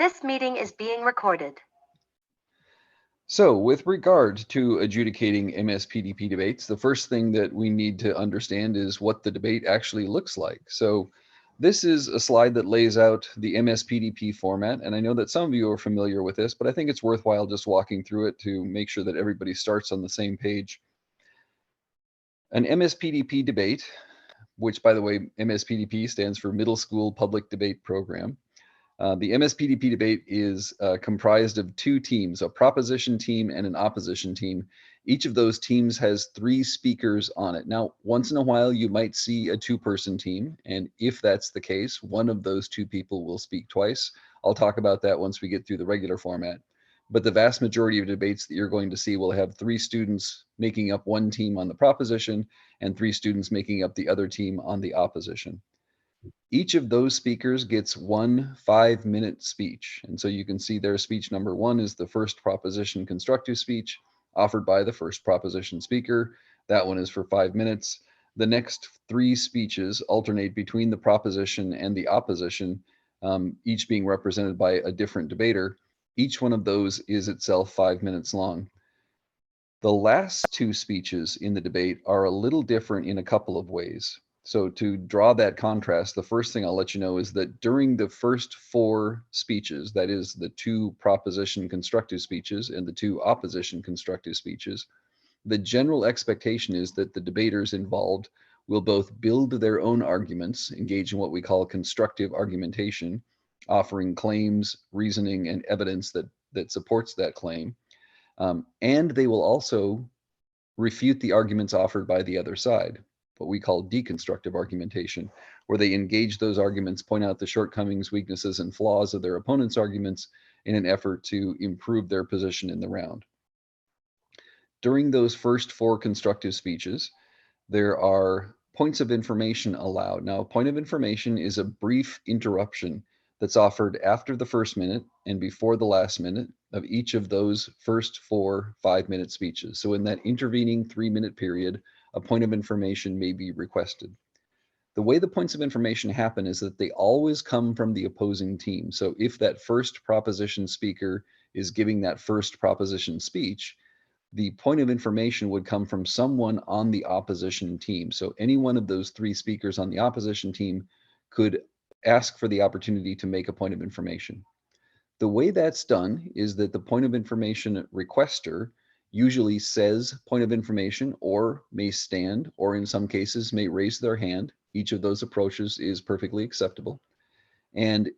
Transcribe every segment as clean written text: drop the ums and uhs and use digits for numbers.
This meeting is being recorded. So with regard to adjudicating MSPDP debates, the first thing that we need to understand is what the debate actually looks like. So this is a slide that lays out the MSPDP format, and I know that some of you are familiar with this, but I think it's worthwhile just walking through it to make sure that everybody starts on the same page. An MSPDP debate, which by the way, MSPDP stands for Middle School Public Debate Program. The MSPDP debate is comprised of two teams, a proposition team and an opposition team. Each of those teams has 3 speakers on it. Now, once in a while, you might see a 2-person team, and if that's the case, one of those 2 people will speak twice. I'll talk about that once we get through the regular format. But the vast majority of debates that you're going to see will have 3 students making up one team on the proposition and 3 students making up the other team on the opposition. Each of those speakers gets 1 5-minute speech. And so you can see their speech number 1 is the first proposition constructive speech offered by the first proposition speaker. That one is for 5 minutes. The next 3 speeches alternate between the proposition and the opposition, each being represented by a different debater. Each one of those is itself 5 minutes long. The last 2 speeches in the debate are a little different in a couple of ways. So to draw that contrast, the first thing I'll let you know is that during the first 4 speeches, that is the 2 proposition constructive speeches and the 2 opposition constructive speeches, the general expectation is that the debaters involved will both build their own arguments, engage in what we call constructive argumentation, offering claims, reasoning, and evidence that supports that claim. And they will also refute the arguments offered by the other side, what we call deconstructive argumentation, where they engage those arguments, point out the shortcomings, weaknesses, and flaws of their opponent's arguments in an effort to improve their position in the round. During those first 4 constructive speeches, there are points of information allowed. Now, a point of information is a brief interruption that's offered after the first minute and before the last minute of each of those first 4 5-minute speeches. So in that intervening 3-minute period, a point of information may be requested. The way the points of information happen is that they always come from the opposing team. So if that first proposition speaker is giving that first proposition speech, the point of information would come from someone on the opposition team. So any one of those 3 speakers on the opposition team could ask for the opportunity to make a point of information. The way that's done is that the point of information requester usually says point of information, or may stand, or in some cases may raise their hand. Each of those approaches is perfectly acceptable. And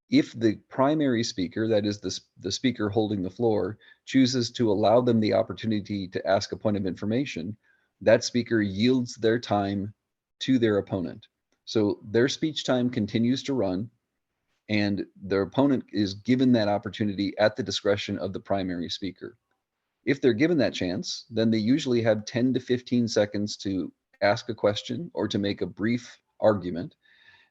if the primary speaker, that is the speaker holding the floor, chooses to allow them the opportunity to ask a point of information, that speaker yields their time to their opponent. So their speech time continues to run, and their opponent is given that opportunity at the discretion of the primary speaker. If they're given that chance, then they usually have 10 to 15 seconds to ask a question or to make a brief argument.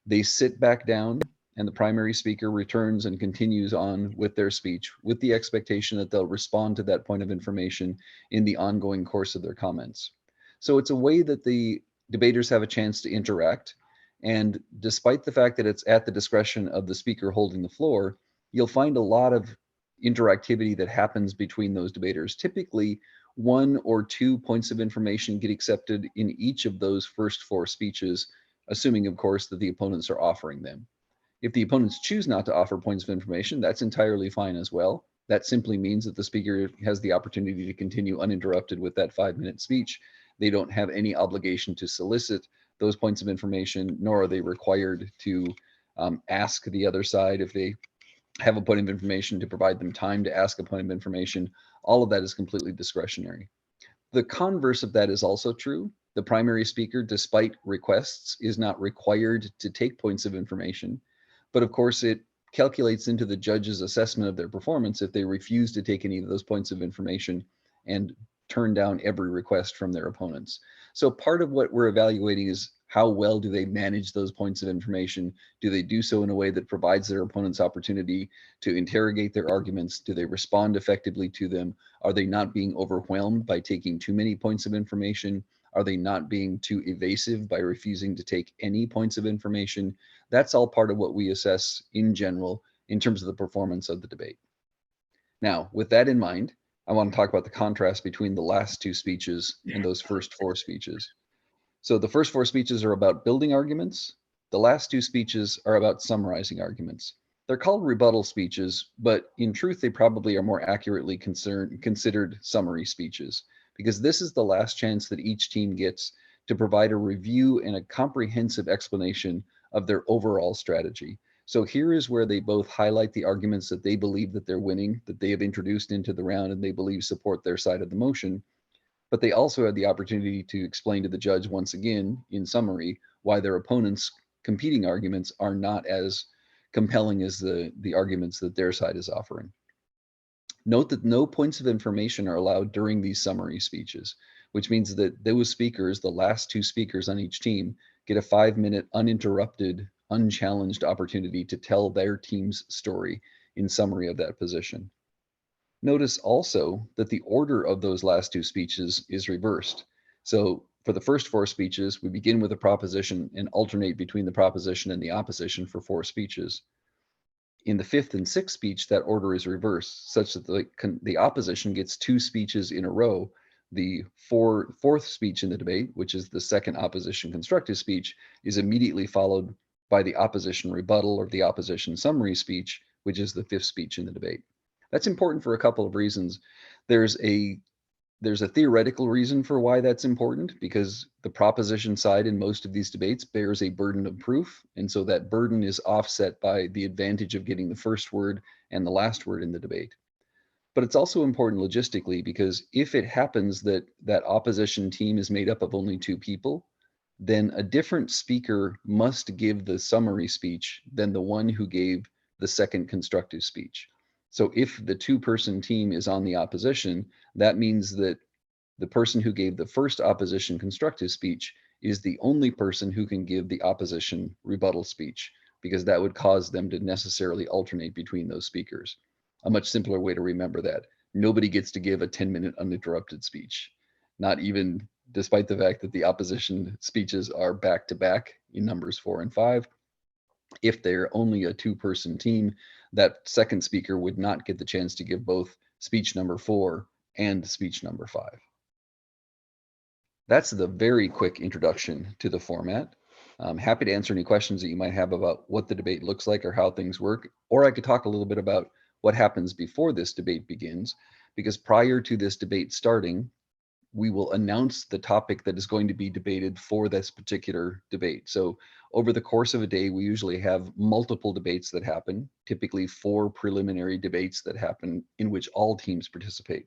They sit back down, and the primary speaker returns and continues on with their speech with the expectation that they'll respond to that point of information in the ongoing course of their comments. So it's a way that the debaters have a chance to interact. And despite the fact that it's at the discretion of the speaker holding the floor, you'll find a lot of interactivity that happens between those debaters. Typically, 1 or 2 points of information get accepted in each of those first 4 speeches, assuming, of course, that the opponents are offering them. If the opponents choose not to offer points of information, that's entirely fine as well. That simply means that the speaker has the opportunity to continue uninterrupted with that 5-minute speech. They don't have any obligation to solicit those points of information, nor are they required to ask the other side if they have a point of information to provide them time to ask a point of information. All of that is completely discretionary. The converse of that is also true. The primary speaker, despite requests, is not required to take points of information. But of course, it calculates into the judge's assessment of their performance if they refuse to take any of those points of information and turn down every request from their opponents. So part of what we're evaluating is how well do they manage those points of information? Do they do so in a way that provides their opponents opportunity to interrogate their arguments? Do they respond effectively to them? Are they not being overwhelmed by taking too many points of information? Are they not being too evasive by refusing to take any points of information? That's all part of what we assess in general in terms of the performance of the debate. Now, with that in mind, I want to talk about the contrast between the last two speeches and those first four speeches. So the first four speeches are about building arguments. The last two speeches are about summarizing arguments. They're called rebuttal speeches, but in truth, they probably are more accurately considered summary speeches, because this is the last chance that each team gets to provide a review and a comprehensive explanation of their overall strategy. So here is where they both highlight the arguments that they believe that they're winning, that they have introduced into the round and they believe support their side of the motion. But they also had the opportunity to explain to the judge once again, in summary, why their opponents' competing arguments are not as compelling as the arguments that their side is offering. Note that no points of information are allowed during these summary speeches, which means that those speakers, the last two speakers on each team, get a 5-minute uninterrupted, unchallenged opportunity to tell their team's story in summary of that position. Notice also that the order of those last two speeches is reversed. So for the first four speeches, we begin with a proposition and alternate between the proposition and the opposition for 4 speeches. In the fifth and sixth speech, that order is reversed, such that the opposition gets 2 speeches in a row. The fourth speech in the debate, which is the second opposition constructive speech, is immediately followed by the opposition rebuttal or the opposition summary speech, which is the 5th speech in the debate. That's important for a couple of reasons. There's a theoretical reason for why that's important, because the proposition side in most of these debates bears a burden of proof. And so that burden is offset by the advantage of getting the first word and the last word in the debate. But it's also important logistically, because if it happens that that opposition team is made up of only 2 people, then a different speaker must give the summary speech than the one who gave the second constructive speech. So if the 2-person team is on the opposition, that means that the person who gave the first opposition constructive speech is the only person who can give the opposition rebuttal speech, because that would cause them to necessarily alternate between those speakers. A much simpler way to remember that: nobody gets to give a 10-minute uninterrupted speech, not even despite the fact that the opposition speeches are back to back in numbers 4 and 5. If they're only a 2-person team, that second speaker would not get the chance to give both speech number 4 and speech number 5. That's the very quick introduction to the format. I'm happy to answer any questions that you might have about what the debate looks like or how things work, or I could talk a little bit about what happens before this debate begins, because prior to this debate starting, we will announce the topic that is going to be debated for this particular debate. So over the course of a day, we usually have multiple debates that happen, typically 4 preliminary debates that happen in which all teams participate.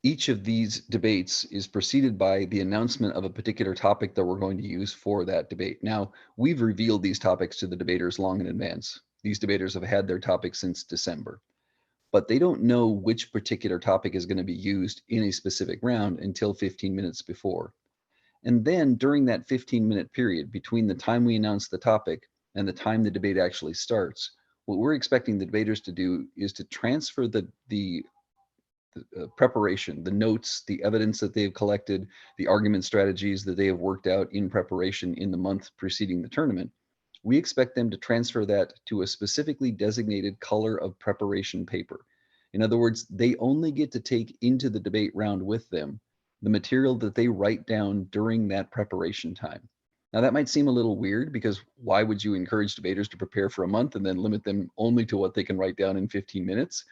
Each of these debates is preceded by the announcement of a particular topic that we're going to use for that debate. Now, we've revealed these topics to the debaters long in advance. These debaters have had their topics since December, but they don't know which particular topic is going to be used in a specific round until 15 minutes before. And then during that 15-minute period between the time we announce the topic and the time the debate actually starts, what we're expecting the debaters to do is to transfer the preparation, the notes, the evidence that they've collected, the argument strategies that they have worked out in preparation in the month preceding the tournament. We expect them to transfer that to a specifically designated color of preparation paper. In other words, they only get to take into the debate round with them the material that they write down during that preparation time. Now, that might seem a little weird, because why would you encourage debaters to prepare for a month and then limit them only to what they can write down in 15 minutes?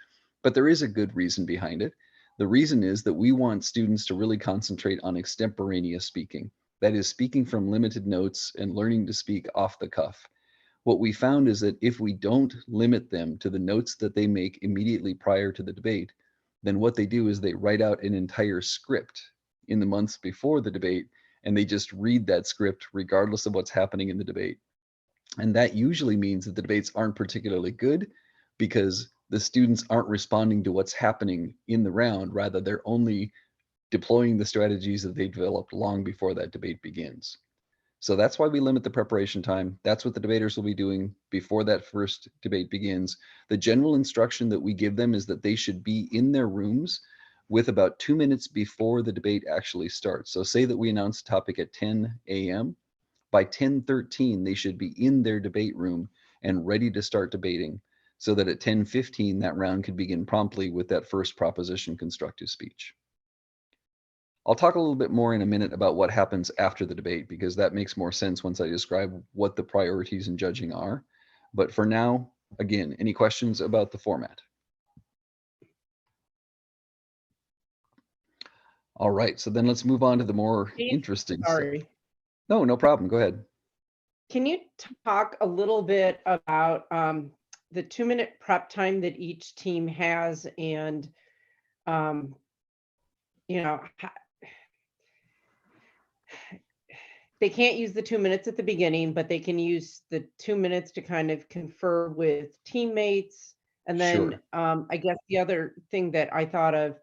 But there is a good reason behind it. The reason is that we want students to really concentrate on extemporaneous speaking. That is, speaking from limited notes and learning to speak off the cuff. What we found is that if we don't limit them to the notes that they make immediately prior to the debate, then what they do is they write out an entire script in the months before the debate, and they just read that script regardless of what's happening in the debate. And that usually means that the debates aren't particularly good, because the students aren't responding to what's happening in the round. Rather, they're only deploying the strategies that they developed long before that debate begins. So that's why we limit the preparation time. That's what the debaters will be doing before that first debate begins. The general instruction that we give them is that they should be in their rooms with about 2 minutes before the debate actually starts. So say that we announce the topic at 10 a.m. By 10:13, they should be in their debate room and ready to start debating, so that at 10:15 that round could begin promptly with that first proposition constructive speech. I'll talk a little bit more in a minute about what happens after the debate, because that makes more sense once I describe what the priorities in judging are. But for now, again, any questions about the format? All right, so then let's move on to the more interesting stuff. Sorry. No problem. Go ahead. Can you talk a little bit about the 2-minute prep time that each team has, and they can't use the 2 minutes at the beginning, but they can use the 2 minutes to kind of confer with teammates. And then Sure. I guess the other thing that I thought of,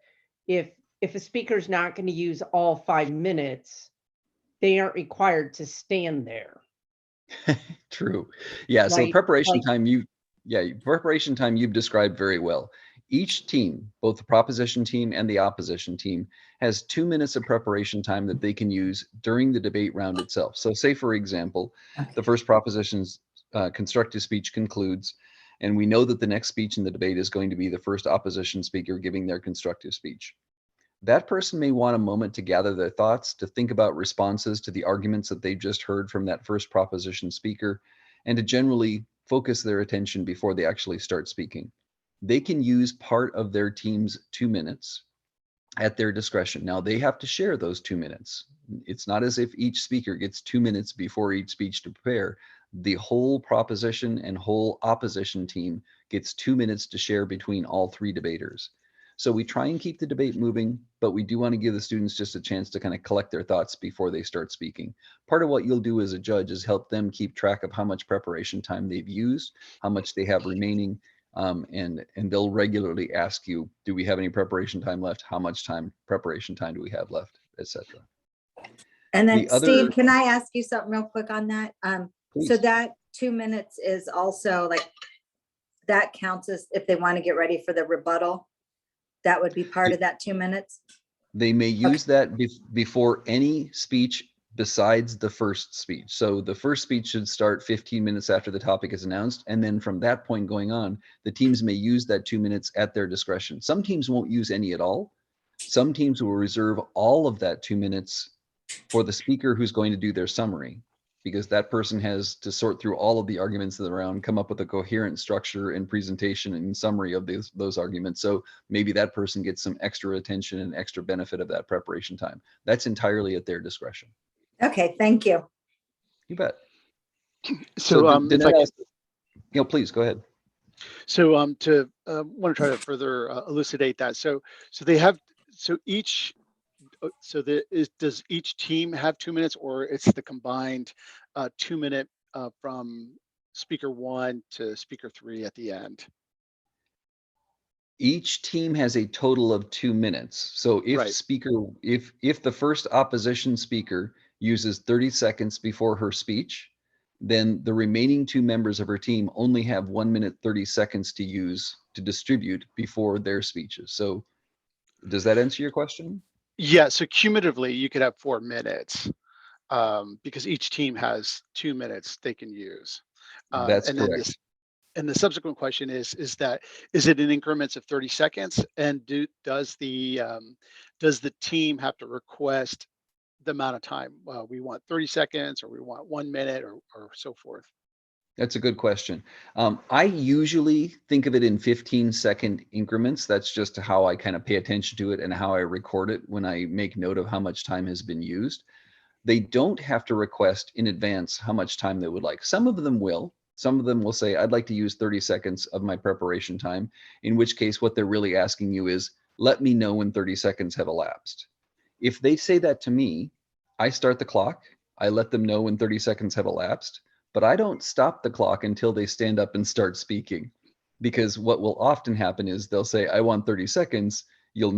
if a speaker's not going to use all 5 minutes, they aren't required to stand there. True. Yeah. So Right? preparation time, preparation time you've described very well. Each team, both the proposition team and the opposition team, has 2 minutes of preparation time that they can use during the debate round itself. So say, for example, the first proposition's constructive speech concludes, and we know that the next speech in the debate is going to be the first opposition speaker giving their constructive speech. That person may want a moment to gather their thoughts, to think about responses to the arguments that they've just heard from that first proposition speaker, and to generally focus their attention before they actually start speaking. They can use part of their team's 2 minutes at their discretion. Now, they have to share those 2 minutes. It's not as if each speaker gets 2 minutes before each speech to prepare. The whole proposition and whole opposition team gets 2 minutes to share between all 3 debaters. So we try and keep the debate moving, but we do want to give the students just a chance to kind of collect their thoughts before they start speaking. Part of what you'll do as a judge is help them keep track of how much preparation time they've used, how much they have remaining, and they'll regularly ask you, do we have any preparation time left? How much preparation time do we have left, etc. And then Steve, can I ask you something real quick on that? So that 2 minutes is also like, that counts as if they want to get ready for the rebuttal, that would be part of that 2 minutes? They may use that before any speech besides the first speech. So the first speech should start 15 minutes after the topic is announced. And then from that point going on, the teams may use that 2 minutes at their discretion. Some teams won't use any at all. Some teams will reserve all of that 2 minutes for the speaker who's going to do their summary, because that person has to sort through all of the arguments of the round, come up with a coherent structure and presentation and summary of those arguments. So maybe that person gets some extra attention and extra benefit of that preparation time. That's entirely at their discretion. Okay, thank you. You bet. So please go ahead. So want to try to further elucidate that. So they have, does each team have 2 minutes, or it's the combined 2 minute from speaker 1 to speaker 3 at the end? Each team has a total of 2 minutes. So if the first opposition speaker uses 30 seconds before her speech, then the remaining 2 members of her team only have 1 minute 30 seconds to use to distribute before their speeches. So does that answer your question? Yeah, so cumulatively you could have 4 minutes because each team has 2 minutes they can use. That's correct. And the subsequent question is it in increments of 30 seconds? And does the team have to request the amount of time? We want 30 seconds, or we want 1 minute, or so forth? That's a good question. I usually think of it in 15-second increments. That's just how I kind of pay attention to it and how I record it when I make note of how much time has been used. They don't have to request in advance how much time they would like. Some of them will. Some of them will say, I'd like to use 30 seconds of my preparation time, in which case what they're really asking you is, let me know when 30 seconds have elapsed. If they say that to me, I start the clock. I let them know when 30 seconds have elapsed, but I don't stop the clock until they stand up and start speaking. Because what will often happen is they'll say, I want 30 seconds. You'll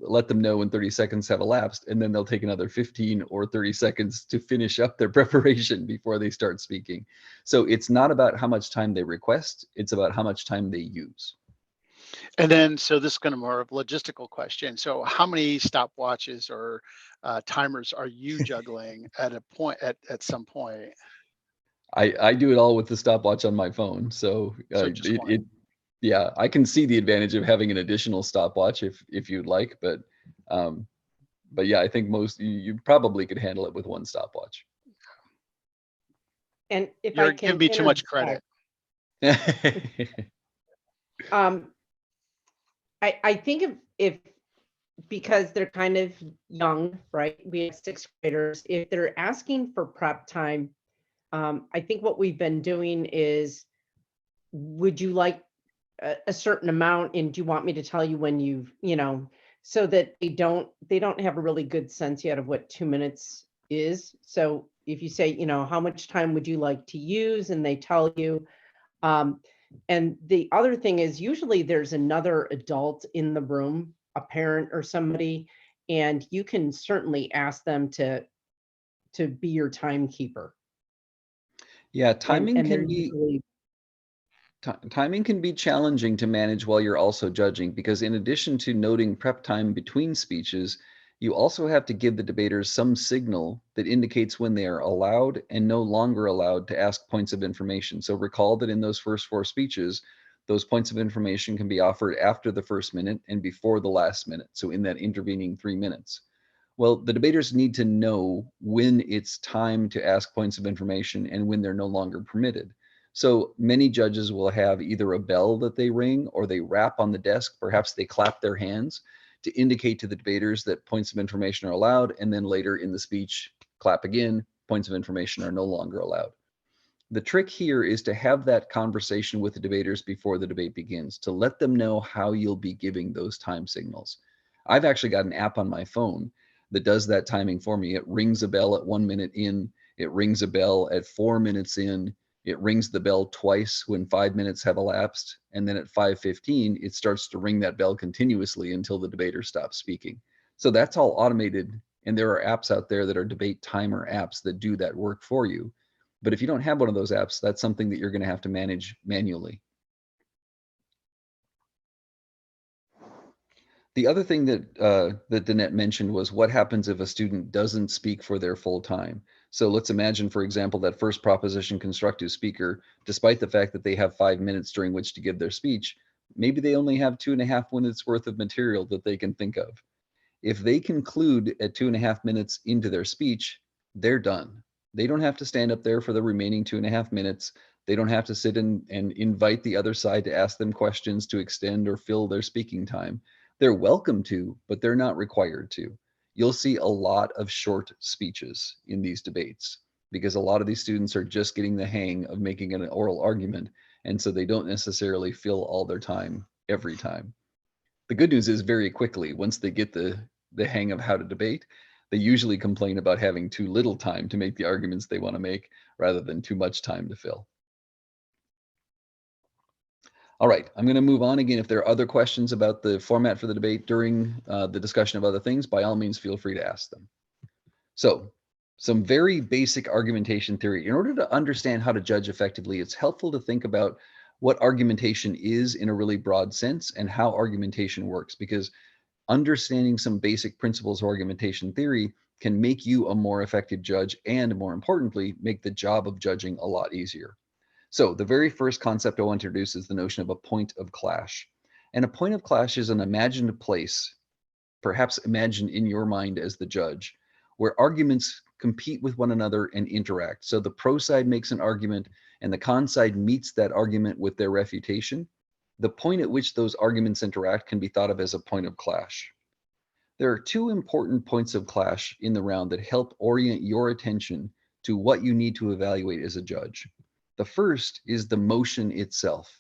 let them know when 30 seconds have elapsed, and then they'll take another 15 or 30 seconds to finish up their preparation before they start speaking. So it's not about how much time they request, it's about how much time they use. And then, so this is kind of more of a logistical question. So how many stopwatches or timers are you juggling at some point? I do it all with the stopwatch on my phone. So, So just one. yeah, I can see the advantage of having an additional stopwatch if you'd like, but yeah, I think you probably could handle it with one stopwatch. And if I You're can giving me too much credit. um, I think if because they're kind of young, right? We have sixth graders. If they're asking for prep time, I think what we've been doing is, would you like a certain amount, and do you want me to tell you when so that they don't have a really good sense yet of what 2 minutes is. So if you say, how much time would you like to use, and they tell you, and the other thing is usually there's another adult in the room, a parent or somebody, and you can certainly ask them to be your timekeeper. Yeah, timing And they're can be usually timing can be challenging to manage while you're also judging, because in addition to noting prep time between speeches, you also have to give the debaters some signal that indicates when they are allowed and no longer allowed to ask points of information. So recall that in those first 4 speeches, those points of information can be offered after the first minute and before the last minute. So in that intervening 3 minutes. Well, the debaters need to know when it's time to ask points of information and when they're no longer permitted. So many judges will have either a bell that they ring or they rap on the desk, perhaps they clap their hands to indicate to the debaters that points of information are allowed, and then later in the speech, clap again, points of information are no longer allowed. The trick here is to have that conversation with the debaters before the debate begins, to let them know how you'll be giving those time signals. I've actually got an app on my phone that does that timing for me. It rings a bell at 1 minute in, it rings a bell at 4 minutes in, it rings the bell twice when 5 minutes have elapsed, and then at 5:15, it starts to ring that bell continuously until the debater stops speaking. So that's all automated, and there are apps out there that are debate timer apps that do that work for you. But if you don't have one of those apps, that's something that you're going to have to manage manually. The other thing that that Danette mentioned was what happens if a student doesn't speak for their full time. So let's imagine, for example, that first proposition constructive speaker, despite the fact that they have 5 minutes during which to give their speech, maybe they only have 2.5 minutes worth of material that they can think of. If they conclude at 2.5 minutes into their speech, they're done. They don't have to stand up there for the remaining 2.5 minutes. They don't have to sit and invite the other side to ask them questions to extend or fill their speaking time. They're welcome to, but they're not required to. You'll see a lot of short speeches in these debates because a lot of these students are just getting the hang of making an oral argument, and so they don't necessarily fill all their time every time. The good news is very quickly, once they get the hang of how to debate, they usually complain about having too little time to make the arguments they want to make rather than too much time to fill. All right, I'm going to move on again. If there are other questions about the format for the debate during the discussion of other things, by all means, feel free to ask them. So, some very basic argumentation theory. In order to understand how to judge effectively, it's helpful to think about what argumentation is in a really broad sense and how argumentation works, because understanding some basic principles of argumentation theory can make you a more effective judge and, more importantly, make the job of judging a lot easier. So the very first concept I want to introduce is the notion of a point of clash. And a point of clash is an imagined place, perhaps imagined in your mind as the judge, where arguments compete with one another and interact. So the pro side makes an argument and the con side meets that argument with their refutation. The point at which those arguments interact can be thought of as a point of clash. There are 2 important points of clash in the round that help orient your attention to what you need to evaluate as a judge. The first is the motion itself.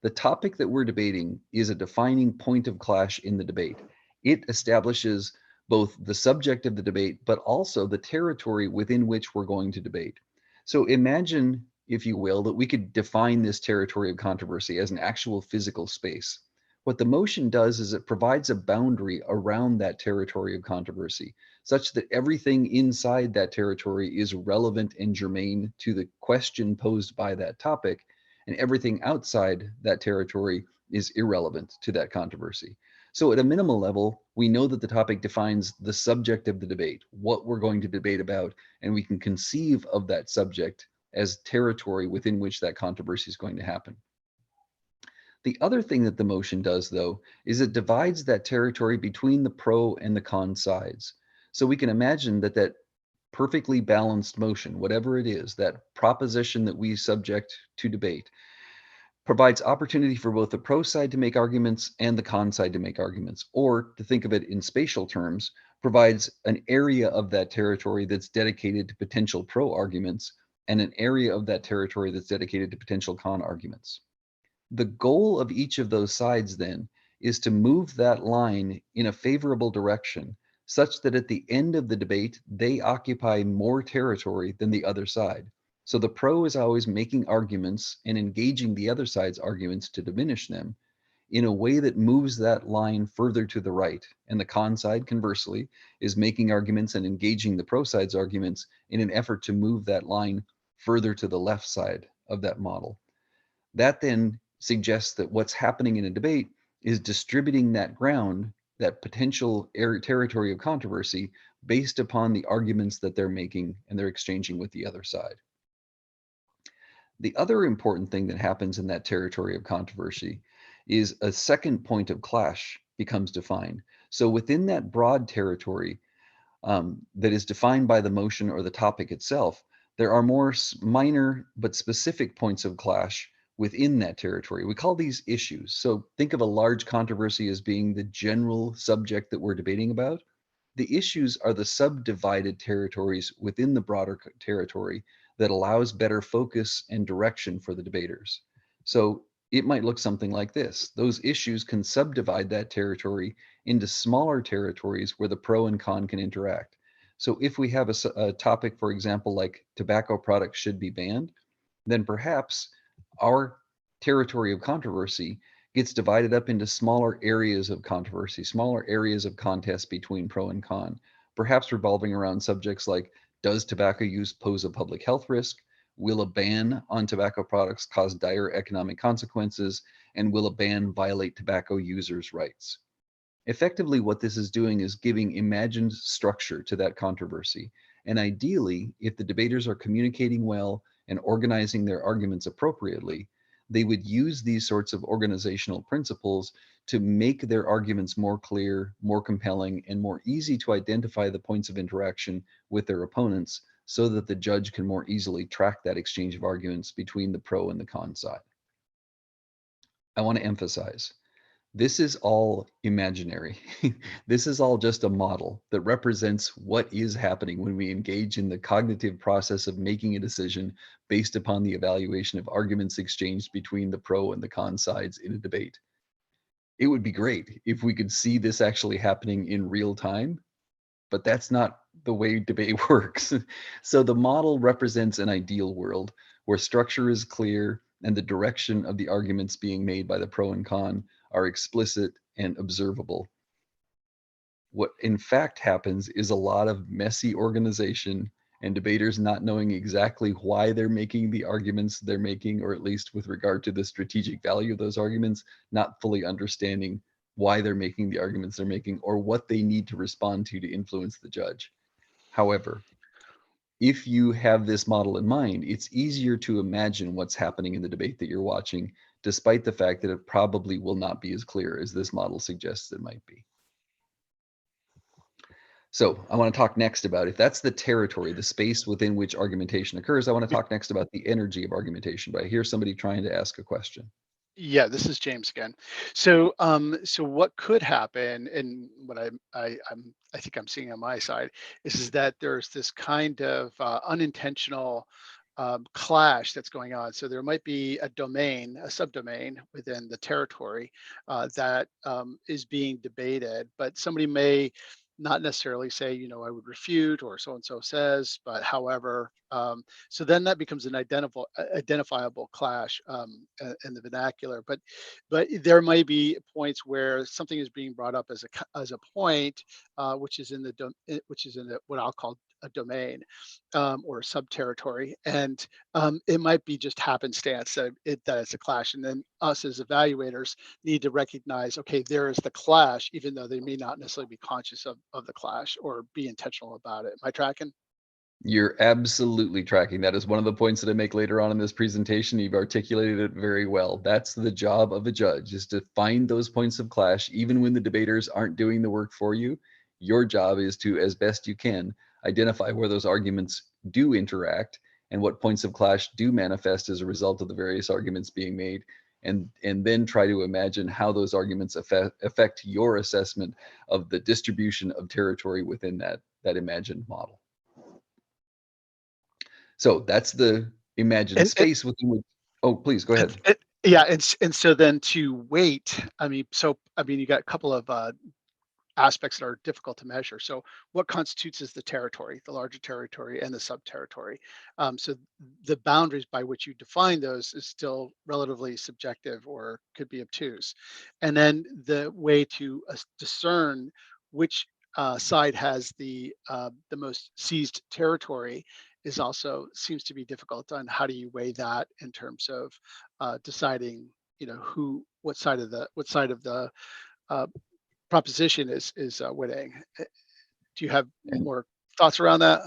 The topic that we're debating is a defining point of clash in the debate. It establishes both the subject of the debate, but also the territory within which we're going to debate. So imagine, if you will, that we could define this territory of controversy as an actual physical space. What the motion does is it provides a boundary around that territory of controversy, such that everything inside that territory is relevant and germane to the question posed by that topic, and everything outside that territory is irrelevant to that controversy. So at a minimal level, we know that the topic defines the subject of the debate, what we're going to debate about, and we can conceive of that subject as territory within which that controversy is going to happen. The other thing that the motion does, though, is it divides that territory between the pro and the con sides. So we can imagine that that perfectly balanced motion, whatever it is, that proposition that we subject to debate, provides opportunity for both the pro side to make arguments and the con side to make arguments, or to think of it in spatial terms, provides an area of that territory that's dedicated to potential pro arguments and an area of that territory that's dedicated to potential con arguments. The goal of each of those sides then is to move that line in a favorable direction such that at the end of the debate, they occupy more territory than the other side. So the pro is always making arguments and engaging the other side's arguments to diminish them in a way that moves that line further to the right. And the con side, conversely, is making arguments and engaging the pro side's arguments in an effort to move that line further to the left side of that model. That then suggests that what's happening in a debate is distributing that ground, that potential territory of controversy, based upon the arguments that they're making and they're exchanging with the other side. The other important thing that happens in that territory of controversy is a second point of clash becomes defined. So within that broad territory that is defined by the motion or the topic itself, there are more minor but specific points of clash within that territory. We call these issues. So think of a large controversy as being the general subject that we're debating about. The issues are the subdivided territories within the broader territory that allows better focus and direction for the debaters. So it might look something like this. Those issues can subdivide that territory into smaller territories where the pro and con can interact. So if we have a topic, for example, like tobacco products should be banned, then perhaps our territory of controversy gets divided up into smaller areas of controversy, smaller areas of contest between pro and con, perhaps revolving around subjects like, does tobacco use pose a public health risk? Will a ban on tobacco products cause dire economic consequences? And will a ban violate tobacco users' rights? Effectively, what this is doing is giving imagined structure to that controversy. And ideally, if the debaters are communicating well and organizing their arguments appropriately, they would use these sorts of organizational principles to make their arguments more clear, more compelling, and more easy to identify the points of interaction with their opponents so that the judge can more easily track that exchange of arguments between the pro and the con side. I want to emphasize, this is all imaginary. This is all just a model that represents what is happening when we engage in the cognitive process of making a decision based upon the evaluation of arguments exchanged between the pro and the con sides in a debate. It would be great if we could see this actually happening in real time, but that's not the way debate works. So the model represents an ideal world where structure is clear and the direction of the arguments being made by the pro and con are explicit and observable. What in fact happens is a lot of messy organization and debaters not knowing exactly why they're making the arguments they're making, or at least with regard to the strategic value of those arguments, not fully understanding why they're making the arguments they're making or what they need to respond to influence the judge. However, if you have this model in mind, it's easier to imagine what's happening in the debate that you're watching, despite the fact that it probably will not be as clear as this model suggests it might be. So I want to talk next about, if that's the territory, the space within which argumentation occurs, I want to talk next about the energy of argumentation. But I hear somebody trying to ask a question. Yeah, this is James again. So, so what could happen, and what I think I'm seeing on my side is that there's this kind of unintentional clash that's going on. So there might be a domain, a subdomain within the territory that is being debated, but somebody may not necessarily say, you know, I would refute, or so and so says, but however, so then that becomes an identifiable clash in the vernacular. But there may be points where something is being brought up as a point, which is in the what I'll call a domain or a sub-territory, and it might be just happenstance that it's a clash, and then us as evaluators need to recognize, okay, there is the clash, even though they may not necessarily be conscious of the clash or be intentional about it. Am I tracking? You're absolutely tracking. That is one of the points that I make later on in this presentation. You've articulated it very well. That's the job of a judge, is to find those points of clash, even when the debaters aren't doing the work for you. Your job is to, as best you can, identify where those arguments do interact and what points of clash do manifest as a result of the various arguments being made, and then try to imagine how those arguments affect your assessment of the distribution of territory within that imagined model. So that's the imagined And space within which, oh, please go ahead. yeah, and so then to weight, you got a couple of aspects that are difficult to measure. So what constitutes as the territory, the larger territory and the sub-territory? So the boundaries by which you define those is still relatively subjective or could be obtuse. And then the way to discern which side has the most seized territory is also seems to be difficult. On how do you weigh that in terms of deciding, what side of the uh, proposition is winning. Do you have And more thoughts around that?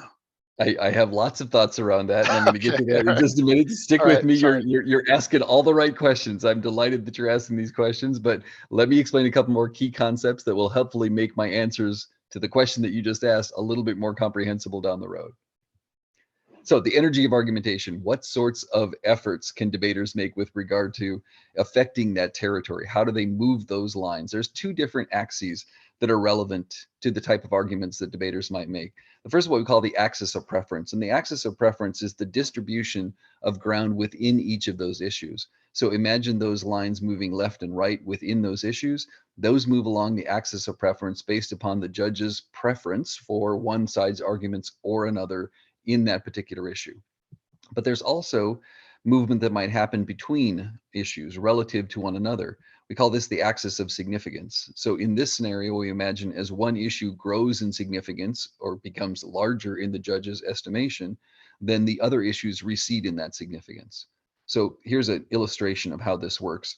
I have lots of thoughts around that, and I'm going to get Okay, to that all in right, just a minute. Stick all with right. me. Sorry. You're asking all the right questions. I'm delighted that you're asking these questions, but let me explain a couple more key concepts that will helpfully make my answers to the question that you just asked a little bit more comprehensible down the road. So the energy of argumentation, what sorts of efforts can debaters make with regard to affecting that territory? How do they move those lines? There's two different axes that are relevant to the type of arguments that debaters might make. The first is what we call the axis of preference. And the axis of preference is the distribution of ground within each of those issues. So imagine those lines moving left and right within those issues. Those move along the axis of preference based upon the judge's preference for one side's arguments or another in that particular issue. But there's also movement that might happen between issues relative to one another. We call this the axis of significance. So in this scenario, we imagine as one issue grows in significance or becomes larger in the judge's estimation, then the other issues recede in that significance. So here's an illustration of how this works.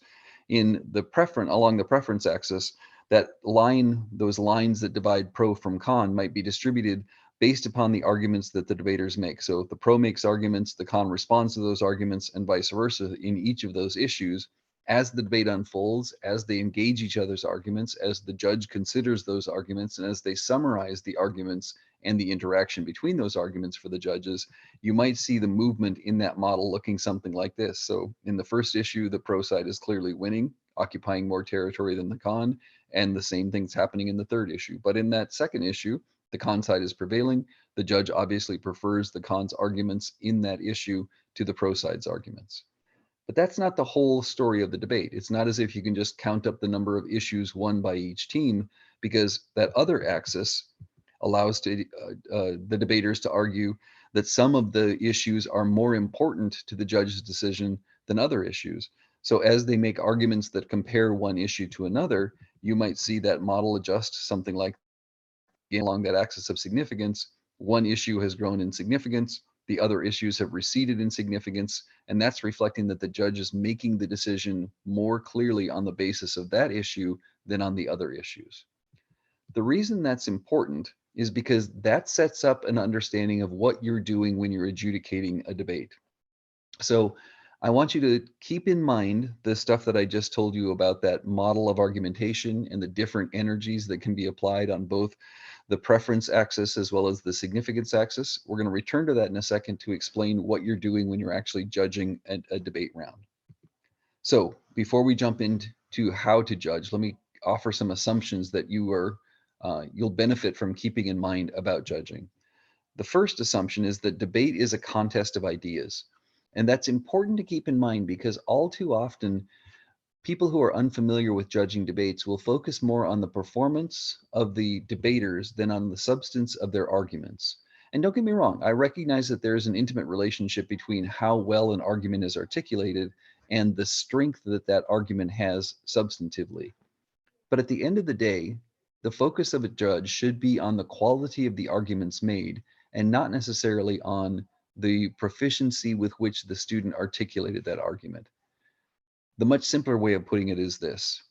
In the along the preference axis, that line, those lines that divide pro from con might be distributed based upon the arguments that the debaters make. So if the pro makes arguments, the con responds to those arguments, and vice versa in each of those issues. As the debate unfolds, as they engage each other's arguments, as the judge considers those arguments, and as they summarize the arguments and the interaction between those arguments for the judges, you might see the movement in that model looking something like this. So in the first issue, the pro side is clearly winning, occupying more territory than the con, and the same thing's happening in the third issue. But in that second issue, the con side is prevailing. The judge obviously prefers the con's arguments in that issue to the pro side's arguments. But that's not the whole story of the debate. It's not as if you can just count up the number of issues won by each team, because that other axis allows the debaters to argue that some of the issues are more important to the judge's decision than other issues. So as they make arguments that compare one issue to another, you might see that model adjust something like along that axis of significance. One issue has grown in significance, the other issues have receded in significance, and that's reflecting that the judge is making the decision more clearly on the basis of that issue than on the other issues. The reason that's important is because that sets up an understanding of what you're doing when you're adjudicating a debate. So I want you to keep in mind the stuff that I just told you about that model of argumentation and the different energies that can be applied on both the preference axis as well as the significance axis. We're going to return to that in a second to explain what you're doing when you're actually judging a debate round. So before we jump into how to judge, let me offer some assumptions that you'll benefit from keeping in mind about judging. The first assumption is that debate is a contest of ideas. And that's important to keep in mind because all too often, people who are unfamiliar with judging debates will focus more on the performance of the debaters than on the substance of their arguments. And don't get me wrong, I recognize that there is an intimate relationship between how well an argument is articulated and the strength that that argument has substantively. But at the end of the day, the focus of a judge should be on the quality of the arguments made and not necessarily on the proficiency with which the student articulated that argument. The much simpler way of putting it is this: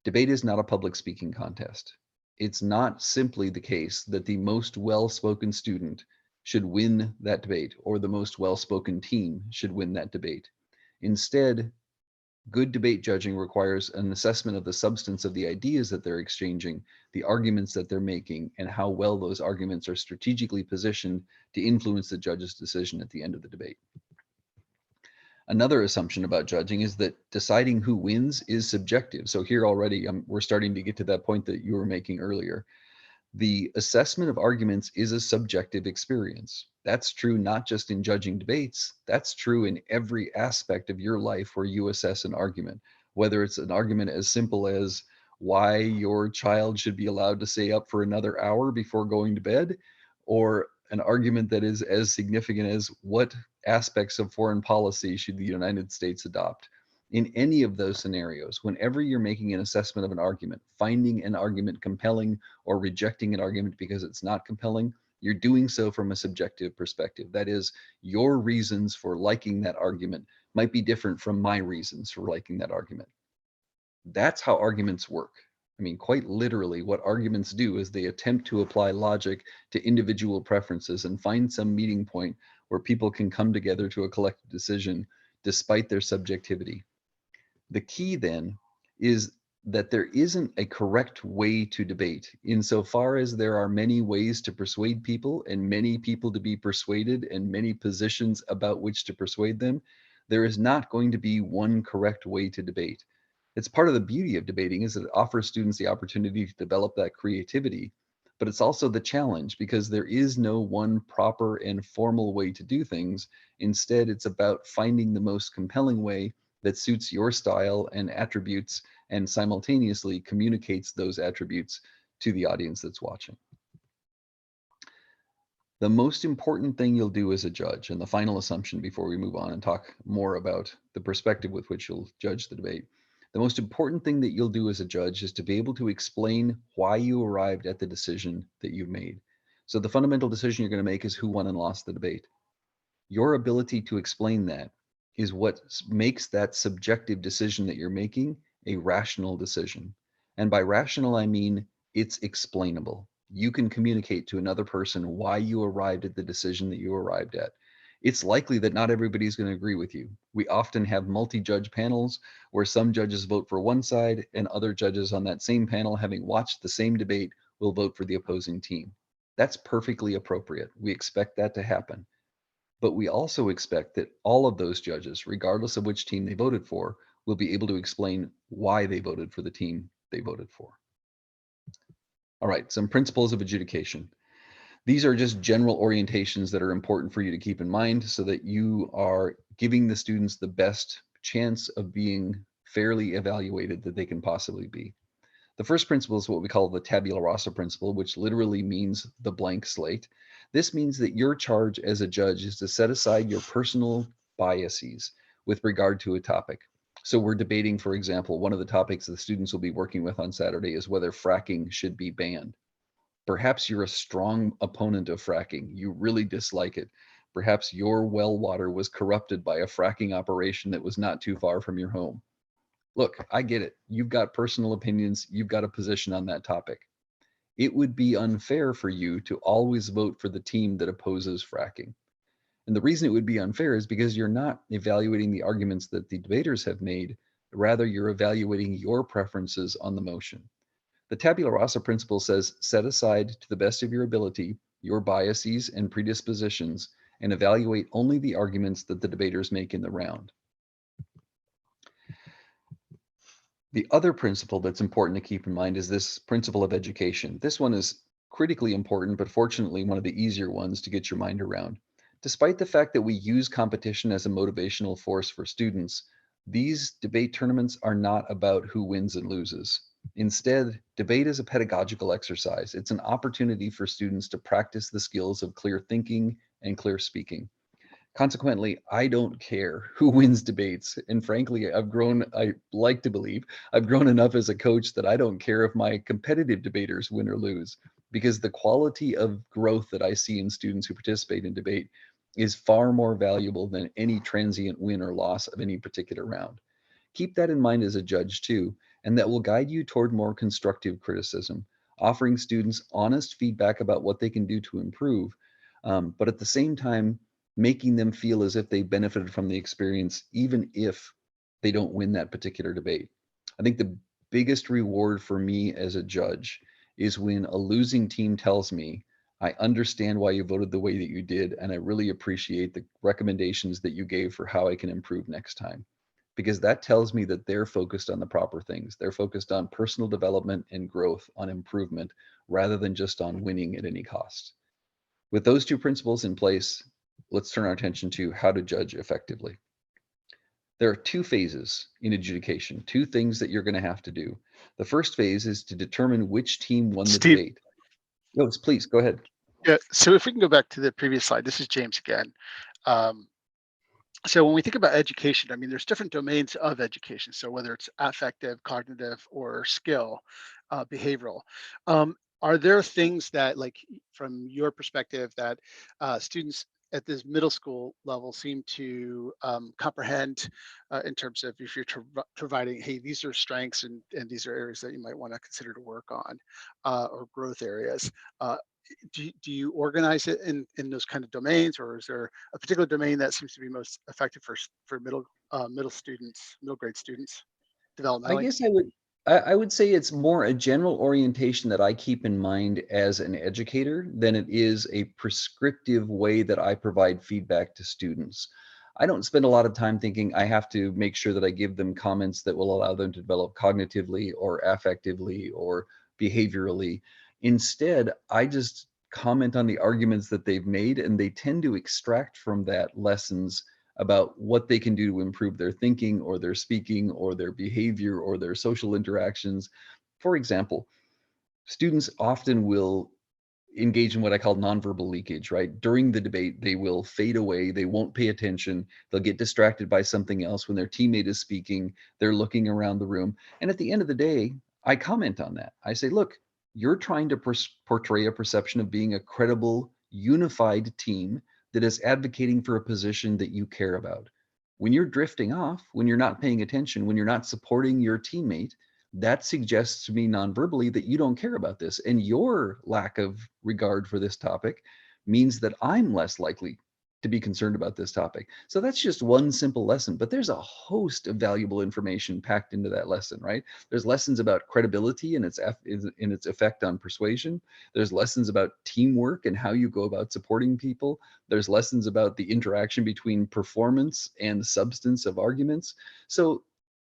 debate is not a public speaking contest. It's not simply the case that the most well-spoken student should win that debate, or the most well-spoken team should win that debate. Instead, good debate judging requires an assessment of the substance of the ideas that they're exchanging, the arguments that they're making, and how well those arguments are strategically positioned to influence the judge's decision at the end of the debate. Another assumption about judging is that deciding who wins is subjective. So here already we're starting to get to that point that you were making earlier. The assessment of arguments is a subjective experience. That's true not just in judging debates, that's true in every aspect of your life where you assess an argument, whether it's an argument as simple as why your child should be allowed to stay up for another hour before going to bed, or an argument that is as significant as what aspects of foreign policy should the United States adopt. In any of those scenarios, whenever you're making an assessment of an argument, finding an argument compelling or rejecting an argument because it's not compelling, you're doing so from a subjective perspective. That is, your reasons for liking that argument might be different from my reasons for liking that argument. That's how arguments work. I mean, quite literally, what arguments do is they attempt to apply logic to individual preferences and find some meeting point where people can come together to a collective decision despite their subjectivity. The key then is that there isn't a correct way to debate, insofar as there are many ways to persuade people and many people to be persuaded and many positions about which to persuade them. There is not going to be one correct way to debate. It's part of the beauty of debating is that it offers students the opportunity to develop that creativity, but it's also the challenge because there is no one proper and formal way to do things. Instead, it's about finding the most compelling way that suits your style and attributes and simultaneously communicates those attributes to the audience that's watching. The most important thing you'll do as a judge, and the final assumption before we move on and talk more about the perspective with which you'll judge the debate, the most important thing that you'll do as a judge is to be able to explain why you arrived at the decision that you've made. So the fundamental decision you're going to make is who won and lost the debate. Your ability to explain that is what makes that subjective decision that you're making a rational decision. And by rational, I mean it's explainable. You can communicate to another person why you arrived at the decision that you arrived at. It's likely that not everybody's going to agree with you. We often have multi-judge panels where some judges vote for one side and other judges on that same panel, having watched the same debate, will vote for the opposing team. That's perfectly appropriate. We expect that to happen. But we also expect that all of those judges, regardless of which team they voted for, will be able to explain why they voted for the team they voted for. All right, some principles of adjudication. These are just general orientations that are important for you to keep in mind so that you are giving the students the best chance of being fairly evaluated that they can possibly be. The first principle is what we call the tabula rasa principle, which literally means the blank slate. This means that your charge as a judge is to set aside your personal biases with regard to a topic. So we're debating, for example, one of the topics the students will be working with on Saturday is whether fracking should be banned. Perhaps you're a strong opponent of fracking. You really dislike it. Perhaps your well water was corrupted by a fracking operation that was not too far from your home. Look, I get it. You've got personal opinions. You've got a position on that topic. It would be unfair for you to always vote for the team that opposes fracking. And the reason it would be unfair is because you're not evaluating the arguments that the debaters have made. Rather, you're evaluating your preferences on the motion. The tabula rasa principle says, set aside to the best of your ability your biases and predispositions and evaluate only the arguments that the debaters make in the round. The other principle that's important to keep in mind is this principle of education. This one is critically important, but fortunately one of the easier ones to get your mind around. Despite the fact that we use competition as a motivational force for students, these debate tournaments are not about who wins and loses. Instead, debate is a pedagogical exercise. It's an opportunity for students to practice the skills of clear thinking and clear speaking. Consequently, I don't care who wins debates. And frankly, I like to believe, I've grown enough as a coach that I don't care if my competitive debaters win or lose, because the quality of growth that I see in students who participate in debate is far more valuable than any transient win or loss of any particular round. Keep that in mind as a judge too, and that will guide you toward more constructive criticism, offering students honest feedback about what they can do to improve, but at the same time, making them feel as if they benefited from the experience, even if they don't win that particular debate. I think the biggest reward for me as a judge is when a losing team tells me, I understand why you voted the way that you did, and I really appreciate the recommendations that you gave for how I can improve next time. Because that tells me that they're focused on the proper things. They're focused on personal development and growth, on improvement, rather than just on winning at any cost. With those two principles in place, let's turn our attention to how to judge effectively. There are two phases in adjudication, two things that you're going to have to do. The first phase is to determine which team won the Steve. debate. No, please go ahead. Yeah, so if we can go back to the previous slide, this is James again. So when we think about education, I mean, there's different domains of education. So whether it's affective, cognitive, or skill, behavioral, are there things that, like, from your perspective, that students at this middle school level seem to comprehend in terms of if you're providing, hey, these are strengths and these are areas that you might want to consider to work on, or growth areas? Do you organize it in those kind of domains, or is there a particular domain that seems to be most effective for middle grade students I developmentally? guess I would say it's more a general orientation that I keep in mind as an educator than it is a prescriptive way that I provide feedback to students. I don't spend a lot of time thinking I have to make sure that I give them comments that will allow them to develop cognitively or affectively or behaviorally. Instead, I just comment on the arguments that they've made, and they tend to extract from that lessons about what they can do to improve their thinking or their speaking or their behavior or their social interactions. For example, students often will engage in what I call nonverbal leakage, right? During the debate, they will fade away, they won't pay attention, they'll get distracted by something else. When their teammate is speaking, they're looking around the room. And at the end of the day, I comment on that. I say, look, you're trying to portray a perception of being a credible, unified team that is advocating for a position that you care about. When you're drifting off, when you're not paying attention, when you're not supporting your teammate, that suggests to me non-verbally that you don't care about this. And your lack of regard for this topic means that I'm less likely to be concerned about this topic. So that's just one simple lesson, but there's a host of valuable information packed into that lesson, right? There's lessons about credibility and its effect on persuasion. There's lessons about teamwork and how you go about supporting people. There's lessons about the interaction between performance and substance of arguments. So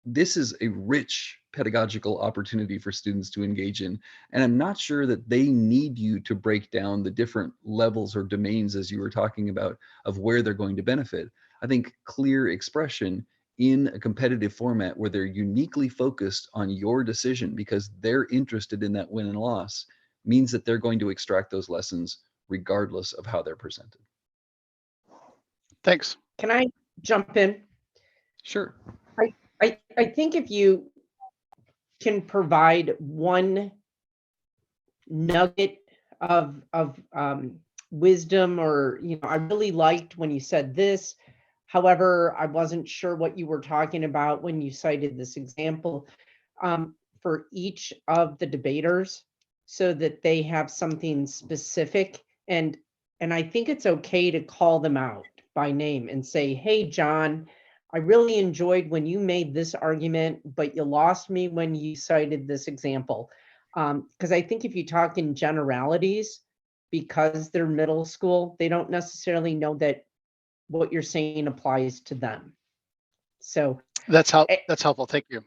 this is a rich pedagogical opportunity for students to engage in. And I'm not sure that they need you to break down the different levels or domains, as you were talking about, of where they're going to benefit. I think clear expression in a competitive format where they're uniquely focused on your decision because they're interested in that win and loss means that they're going to extract those lessons regardless of how they're presented. Thanks. Can I jump in? Sure. I think if you can provide one nugget of wisdom, or, I really liked when you said this. However, I wasn't sure what you were talking about when you cited this example, for each of the debaters, so that they have something specific. And I think it's okay to call them out by name and say, hey, John, I really enjoyed when you made this argument, but you lost me when you cited this example. Because I think if you talk in generalities, because they're middle school, they don't necessarily know that what you're saying applies to them. So That's helpful. Thank you.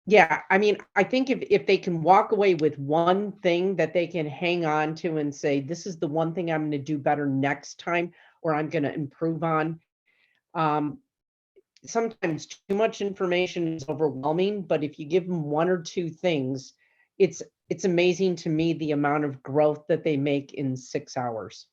yeah, I mean, I think if they can walk away with one thing that they can hang on to and say, this is the one thing I'm going to do better next time, or I'm going to improve on. Sometimes too much information is overwhelming, but if you give them one or two things, it's amazing to me the amount of growth that they make in 6 hours.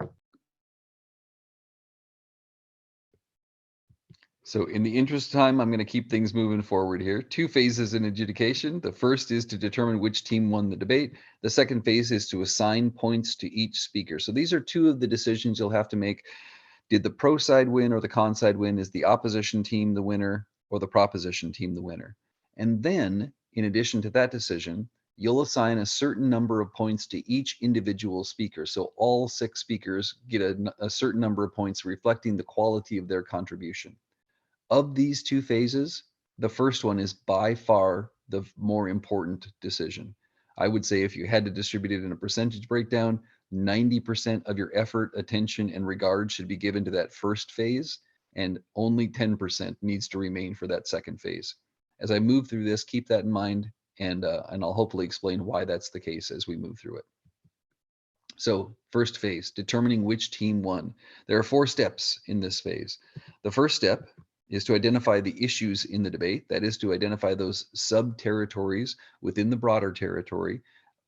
So in the interest of time, I'm going to keep things moving forward here. 2 phases in adjudication. The first is to determine which team won the debate. The second phase is to assign points to each speaker. So these are 2 of the decisions you'll have to make. Did the pro side win or the con side win? Is the opposition team the winner or the proposition team the winner? And then, in addition to that decision, you'll assign a certain number of points to each individual speaker. So all 6 speakers get a certain number of points reflecting the quality of their contribution. Of these 2 phases, the first one is by far the more important decision. I would say if you had to distribute it in a percentage breakdown, 90% of your effort, attention, and regard should be given to that first phase, and only 10% needs to remain for that second phase. As I move through this, keep that in mind, and I'll hopefully explain why that's the case as we move through it. So first phase, determining which team won. There are 4 steps in this phase. The first step is to identify the issues in the debate. That is to identify those sub-territories within the broader territory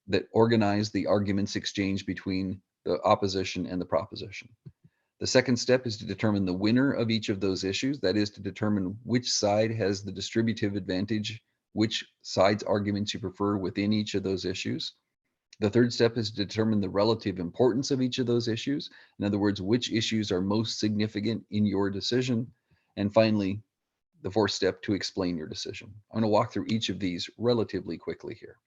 that organize the arguments exchanged between the opposition and the proposition. The second step is to determine the winner of each of those issues. That is to determine which side has the distributive advantage, which side's arguments you prefer within each of those issues. The third step is to determine the relative importance of each of those issues. In other words, which issues are most significant in your decision. And finally, the fourth step, to explain your decision. I'm going to walk through each of these relatively quickly here.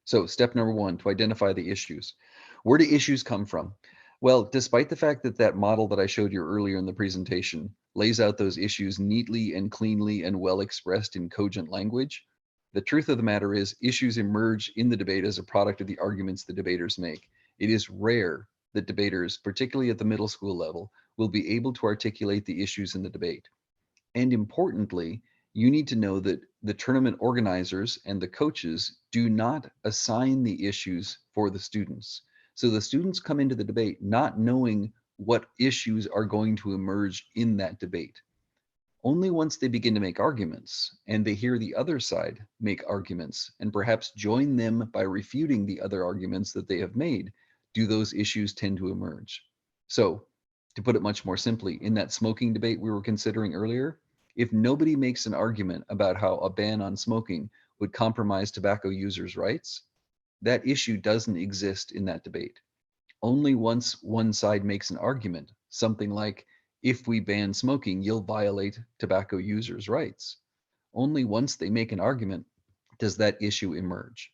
So step number 1, to identify the issues. Where do issues come from? Well, despite the fact that that model that I showed you earlier in the presentation lays out those issues neatly and cleanly and well expressed in cogent language, the truth of the matter is issues emerge in the debate as a product of the arguments the debaters make. It is rare that debaters, particularly at the middle school level, will be able to articulate the issues in the debate. And importantly, you need to know that the tournament organizers and the coaches do not assign the issues for the students. So the students come into the debate not knowing what issues are going to emerge in that debate. Only once they begin to make arguments and they hear the other side make arguments and perhaps join them by refuting the other arguments that they have made, do those issues tend to emerge. So to put it much more simply, in that smoking debate we were considering earlier, if nobody makes an argument about how a ban on smoking would compromise tobacco users' rights, that issue doesn't exist in that debate. Only once one side makes an argument, something like, if we ban smoking, you'll violate tobacco users' rights. Only once they make an argument does that issue emerge.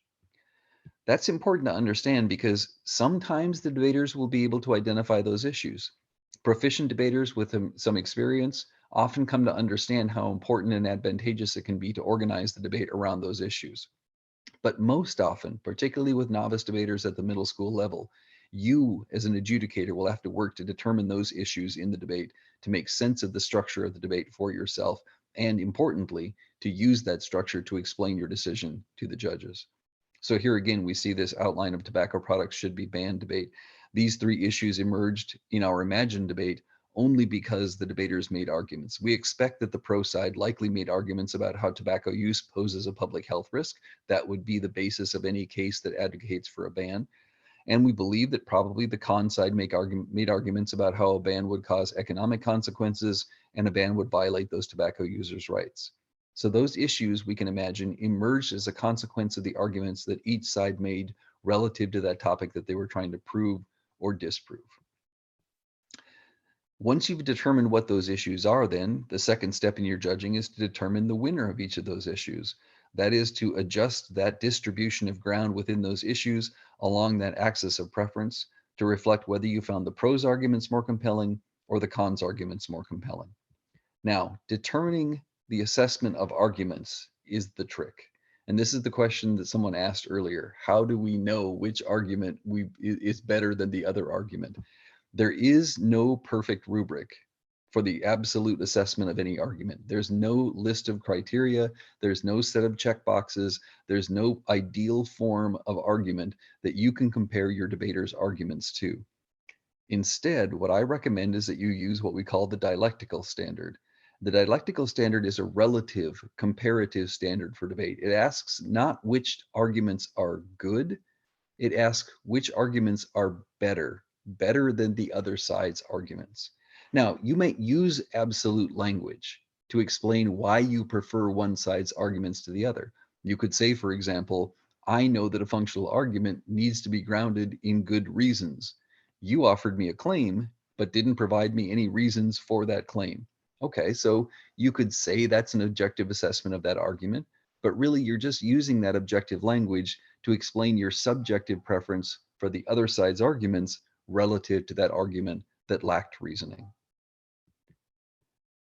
That's important to understand because sometimes the debaters will be able to identify those issues. Proficient debaters with some experience often come to understand how important and advantageous it can be to organize the debate around those issues. But most often, particularly with novice debaters at the middle school level, you as an adjudicator will have to work to determine those issues in the debate, to make sense of the structure of the debate for yourself, and importantly, to use that structure to explain your decision to the judges. So here again, we see this outline of tobacco products should be banned debate. These 3 issues emerged in our imagined debate only because the debaters made arguments. We expect that the pro side likely made arguments about how tobacco use poses a public health risk. That would be the basis of any case that advocates for a ban. And we believe that probably the con side made arguments about how a ban would cause economic consequences and a ban would violate those tobacco users' rights. So those issues, we can imagine, emerged as a consequence of the arguments that each side made relative to that topic that they were trying to prove or disprove. Once you've determined what those issues are, then the second step in your judging is to determine the winner of each of those issues. That is to adjust that distribution of ground within those issues along that axis of preference to reflect whether you found the pros arguments more compelling or the cons arguments more compelling. Now, determining the assessment of arguments is the trick. And this is the question that someone asked earlier. How do we know which argument is better than the other argument? There is no perfect rubric for the absolute assessment of any argument. There's no list of criteria. There's no set of checkboxes. There's no ideal form of argument that you can compare your debater's arguments to. Instead, what I recommend is that you use what we call the dialectical standard. The dialectical standard is a relative, comparative standard for debate. It asks not which arguments are good, it asks which arguments are better than the other side's arguments. Now, you might use absolute language to explain why you prefer one side's arguments to the other. You could say, for example, I know that a functional argument needs to be grounded in good reasons. You offered me a claim, but didn't provide me any reasons for that claim. Okay, so you could say that's an objective assessment of that argument, but really you're just using that objective language to explain your subjective preference for the other side's arguments relative to that argument that lacked reasoning.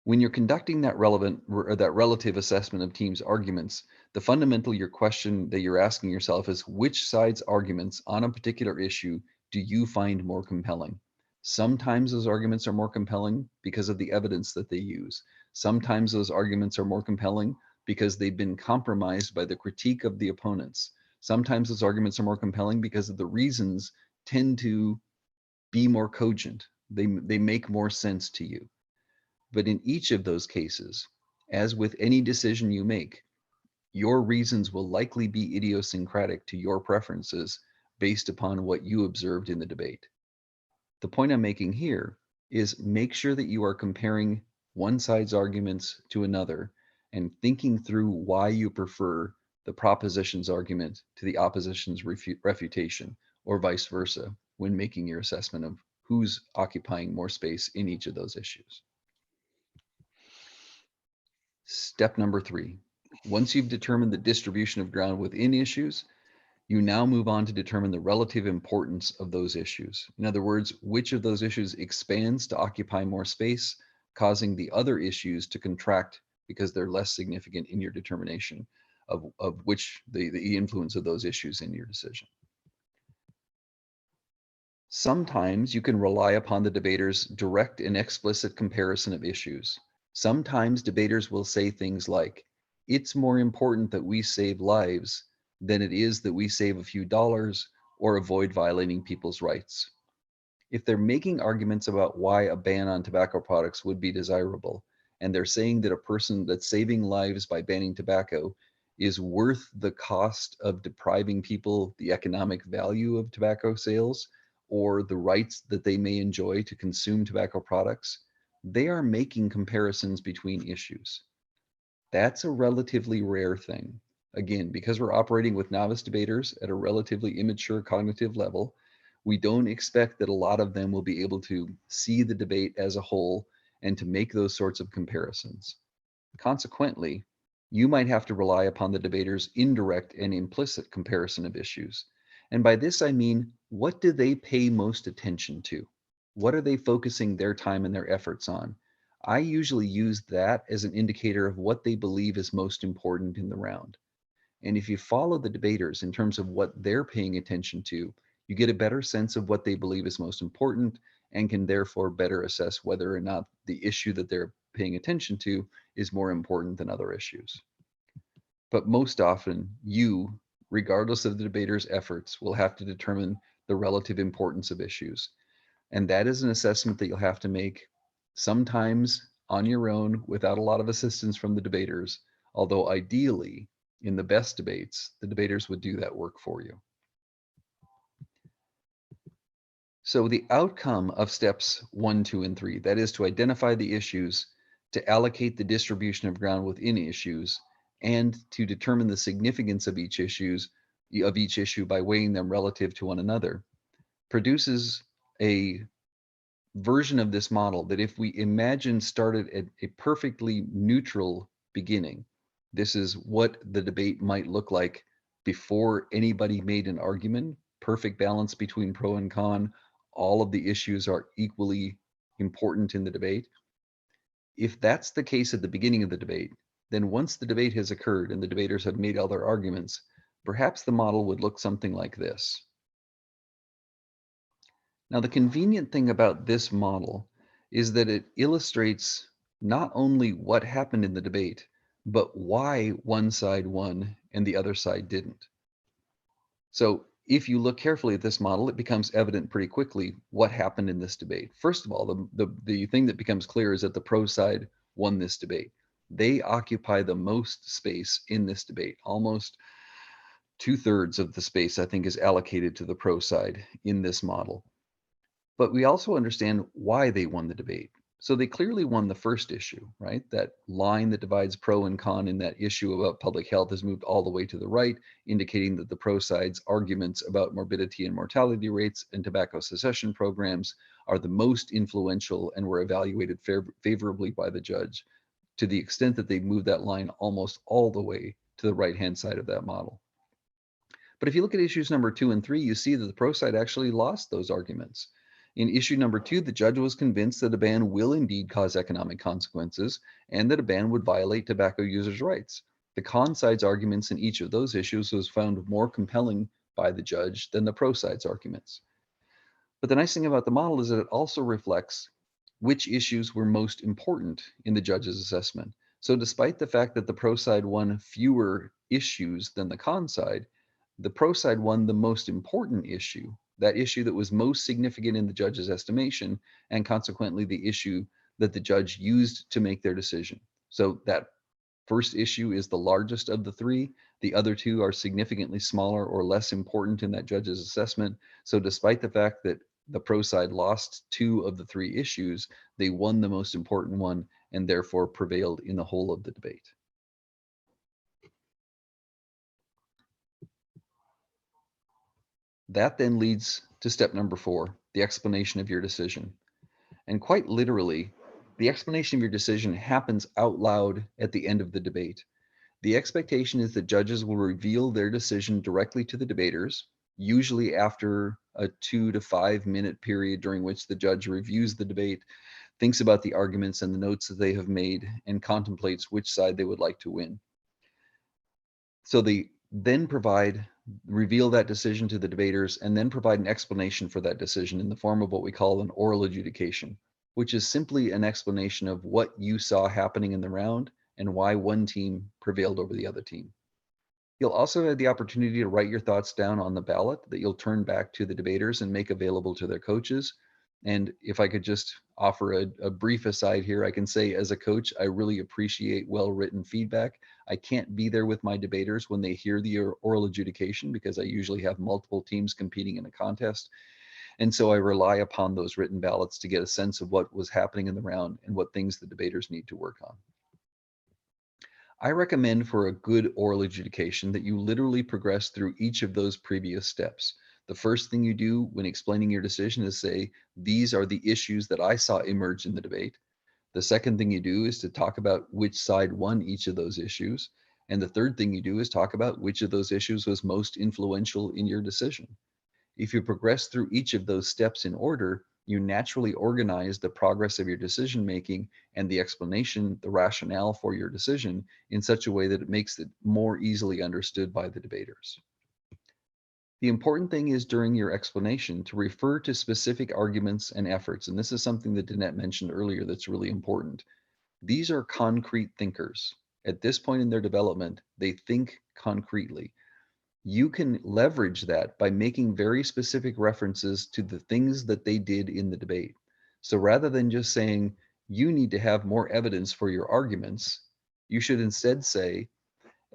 When you're conducting that relative assessment of teams' arguments, the fundamental question that you're asking yourself is, which side's arguments on a particular issue do you find more compelling? Sometimes those arguments are more compelling because of the evidence that they use. Sometimes those arguments are more compelling because they've been compromised by the critique of the opponents. Sometimes those arguments are more compelling because of the reasons tend to be more cogent. They make more sense to you. But in each of those cases, as with any decision you make, your reasons will likely be idiosyncratic to your preferences based upon what you observed in the debate. The point I'm making here is make sure that you are comparing one side's arguments to another and thinking through why you prefer the proposition's argument to the opposition's refutation, or vice versa, when making your assessment of who's occupying more space in each of those issues. Step number 3, once you've determined the distribution of ground within issues, you now move on to determine the relative importance of those issues. In other words, which of those issues expands to occupy more space, causing the other issues to contract because they're less significant in your determination of which the influence of those issues in your decision. Sometimes you can rely upon the debater's direct and explicit comparison of issues. Sometimes debaters will say things like, it's more important that we save lives than it is that we save a few dollars or avoid violating people's rights. If they're making arguments about why a ban on tobacco products would be desirable, and they're saying that a person that's saving lives by banning tobacco is worth the cost of depriving people the economic value of tobacco sales or the rights that they may enjoy to consume tobacco products, they are making comparisons between issues. That's a relatively rare thing. Again, because we're operating with novice debaters at a relatively immature cognitive level, we don't expect that a lot of them will be able to see the debate as a whole and to make those sorts of comparisons. Consequently, you might have to rely upon the debater's indirect and implicit comparison of issues. And by this, I mean, what do they pay most attention to? What are they focusing their time and their efforts on? I usually use that as an indicator of what they believe is most important in the round. And if you follow the debaters in terms of what they're paying attention to, you get a better sense of what they believe is most important and can therefore better assess whether or not the issue that they're paying attention to is more important than other issues. But most often, you, regardless of the debater's efforts, will have to determine the relative importance of issues. And that is an assessment that you'll have to make sometimes on your own without a lot of assistance from the debaters, although ideally, in the best debates, the debaters would do that work for you. So the outcome of steps 1, 2, and 3, that is to identify the issues, to allocate the distribution of ground within issues, and to determine the significance of each issue by weighing them relative to one another, produces a version of this model that, if we imagine started at a perfectly neutral beginning, this is what the debate might look like before anybody made an argument, perfect balance between pro and con, all of the issues are equally important in the debate. If that's the case at the beginning of the debate, then once the debate has occurred and the debaters have made all their arguments, perhaps the model would look something like this. Now, the convenient thing about this model is that it illustrates not only what happened in the debate, but why one side won and the other side didn't. So if you look carefully at this model, it becomes evident pretty quickly what happened in this debate. First of all, the thing that becomes clear is that the pro side won this debate. They occupy the most space in this debate. Almost 2/3 of the space, I think, is allocated to the pro side in this model. But we also understand why they won the debate. So they clearly won the first issue, right? That line that divides pro and con in that issue about public health has moved all the way to the right, indicating that the pro side's arguments about morbidity and mortality rates and tobacco cessation programs are the most influential and were evaluated favorably by the judge, to the extent that they moved that line almost all the way to the right-hand side of that model. But if you look at issues number 2 and 3, you see that the pro side actually lost those arguments. In issue number 2, the judge was convinced that a ban will indeed cause economic consequences and that a ban would violate tobacco users' rights. The con side's arguments in each of those issues was found more compelling by the judge than the pro side's arguments. But the nice thing about the model is that it also reflects which issues were most important in the judge's assessment. So despite the fact that the pro side won fewer issues than the con side, the pro side won the most important issue, that issue that was most significant in the judge's estimation, and consequently the issue that the judge used to make their decision. So that first issue is the largest of the three. The other two are significantly smaller or less important in that judge's assessment. So despite the fact that the pro side lost 2 of the 3 issues, they won the most important one and therefore prevailed in the whole of the debate. That then leads to step number 4, the explanation of your decision. And quite literally, the explanation of your decision happens out loud at the end of the debate. The expectation is that judges will reveal their decision directly to the debaters, usually after a 2 to 5 minute period during which the judge reviews the debate, thinks about the arguments and the notes that they have made, and contemplates which side they would like to win. So they then reveal that decision to the debaters and then provide an explanation for that decision in the form of what we call an oral adjudication, which is simply an explanation of what you saw happening in the round and why one team prevailed over the other team. You'll also have the opportunity to write your thoughts down on the ballot that you'll turn back to the debaters and make available to their coaches. And if I could just offer a brief aside here, I can say as a coach, I really appreciate well-written feedback. I can't be there with my debaters when they hear the oral adjudication because I usually have multiple teams competing in a contest. And so I rely upon those written ballots to get a sense of what was happening in the round and what things the debaters need to work on. I recommend for a good oral adjudication that you literally progress through each of those previous steps. The first thing you do when explaining your decision is say, these are the issues that I saw emerge in the debate. The second thing you do is to talk about which side won each of those issues. And the third thing you do is talk about which of those issues was most influential in your decision. If you progress through each of those steps in order, you naturally organize the progress of your decision making and the explanation, the rationale for your decision in such a way that it makes it more easily understood by the debaters. The important thing is during your explanation to refer to specific arguments and efforts. And this is something that Danette mentioned earlier that's really important. These are concrete thinkers. At this point in their development, they think concretely. You can leverage that by making very specific references to the things that they did in the debate. So rather than just saying, you need to have more evidence for your arguments, you should instead say,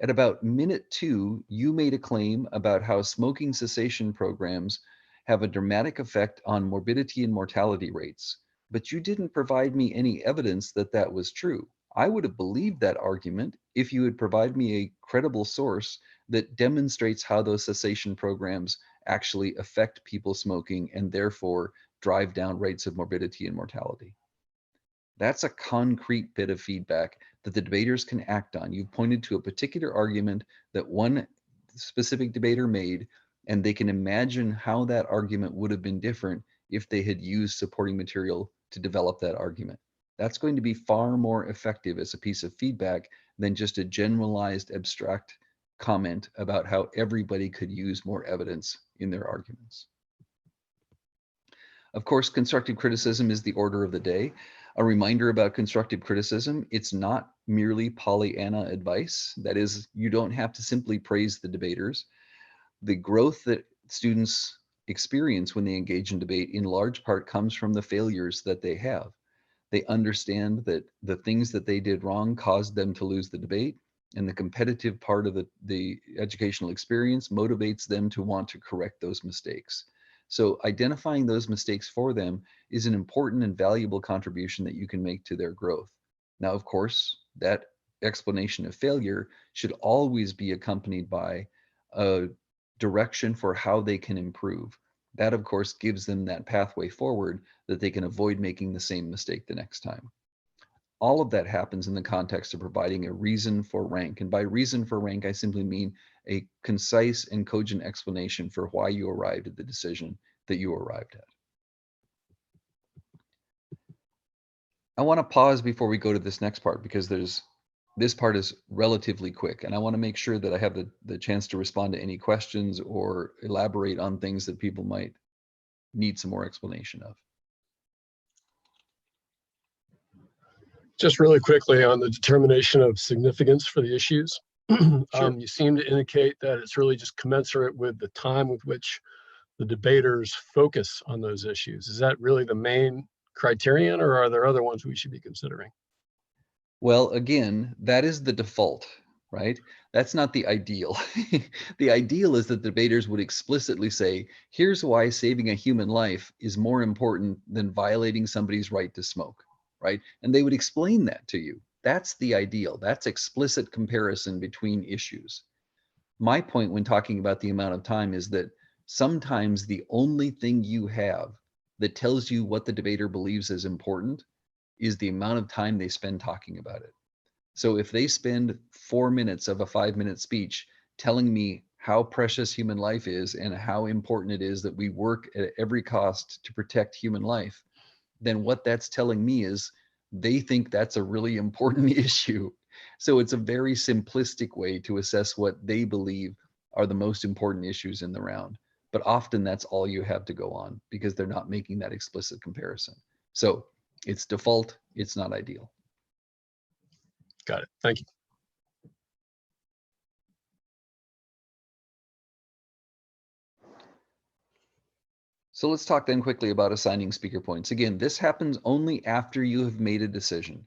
at about minute 2, you made a claim about how smoking cessation programs have a dramatic effect on morbidity and mortality rates, but you didn't provide me any evidence that that was true. I would have believed that argument if you had provided me a credible source that demonstrates how those cessation programs actually affect people smoking and therefore drive down rates of morbidity and mortality. That's a concrete bit of feedback that the debaters can act on. You've pointed to a particular argument that one specific debater made, and they can imagine how that argument would have been different if they had used supporting material to develop that argument. That's going to be far more effective as a piece of feedback than just a generalized abstract comment about how everybody could use more evidence in their arguments. Of course, constructive criticism is the order of the day. A reminder about constructive criticism, it's not merely Pollyanna advice. That is, you don't have to simply praise the debaters. The growth that students experience when they engage in debate in large part comes from the failures that they have. They understand that the things that they did wrong caused them to lose the debate, and the competitive part of the educational experience motivates them to want to correct those mistakes. So identifying those mistakes for them is an important and valuable contribution that you can make to their growth. Now, of course, that explanation of failure should always be accompanied by a direction for how they can improve. That, of course, gives them that pathway forward that they can avoid making the same mistake the next time. all of that happens in the context of providing a reason for rank. And by reason for rank, I simply mean a concise and cogent explanation for why you arrived at the decision that you arrived at. I want to pause before we go to this next part, because this part is relatively quick, and I want to make sure that I have the chance to respond to any questions or elaborate on things that people might need some more explanation of. Just really quickly on the determination of significance for the issues. Sure. You seem to indicate that it's really just commensurate with the time with which the debaters focus on those issues. Is that really the main criterion, or are there other ones we should be considering? Well, again, that is the default, right? That's not the ideal. The ideal is that debaters would explicitly say, here's why saving a human life is more important than violating somebody's right to smoke, right? And they would explain that to you. That's the ideal. That's explicit comparison between issues. My point when talking about the amount of time is that sometimes the only thing you have that tells you what the debater believes is important is the amount of time they spend talking about it. So if they spend 4 minutes of a 5-minute speech telling me how precious human life is and how important it is that we work at every cost to protect human life, then what that's telling me is they think that's a really important issue. So it's a very simplistic way to assess what they believe are the most important issues in the round. But often that's all you have to go on, because they're not making that explicit comparison. So it's default, it's not ideal. Got it. Thank you. So let's talk then quickly about assigning speaker points. Again, this happens only after you have made a decision.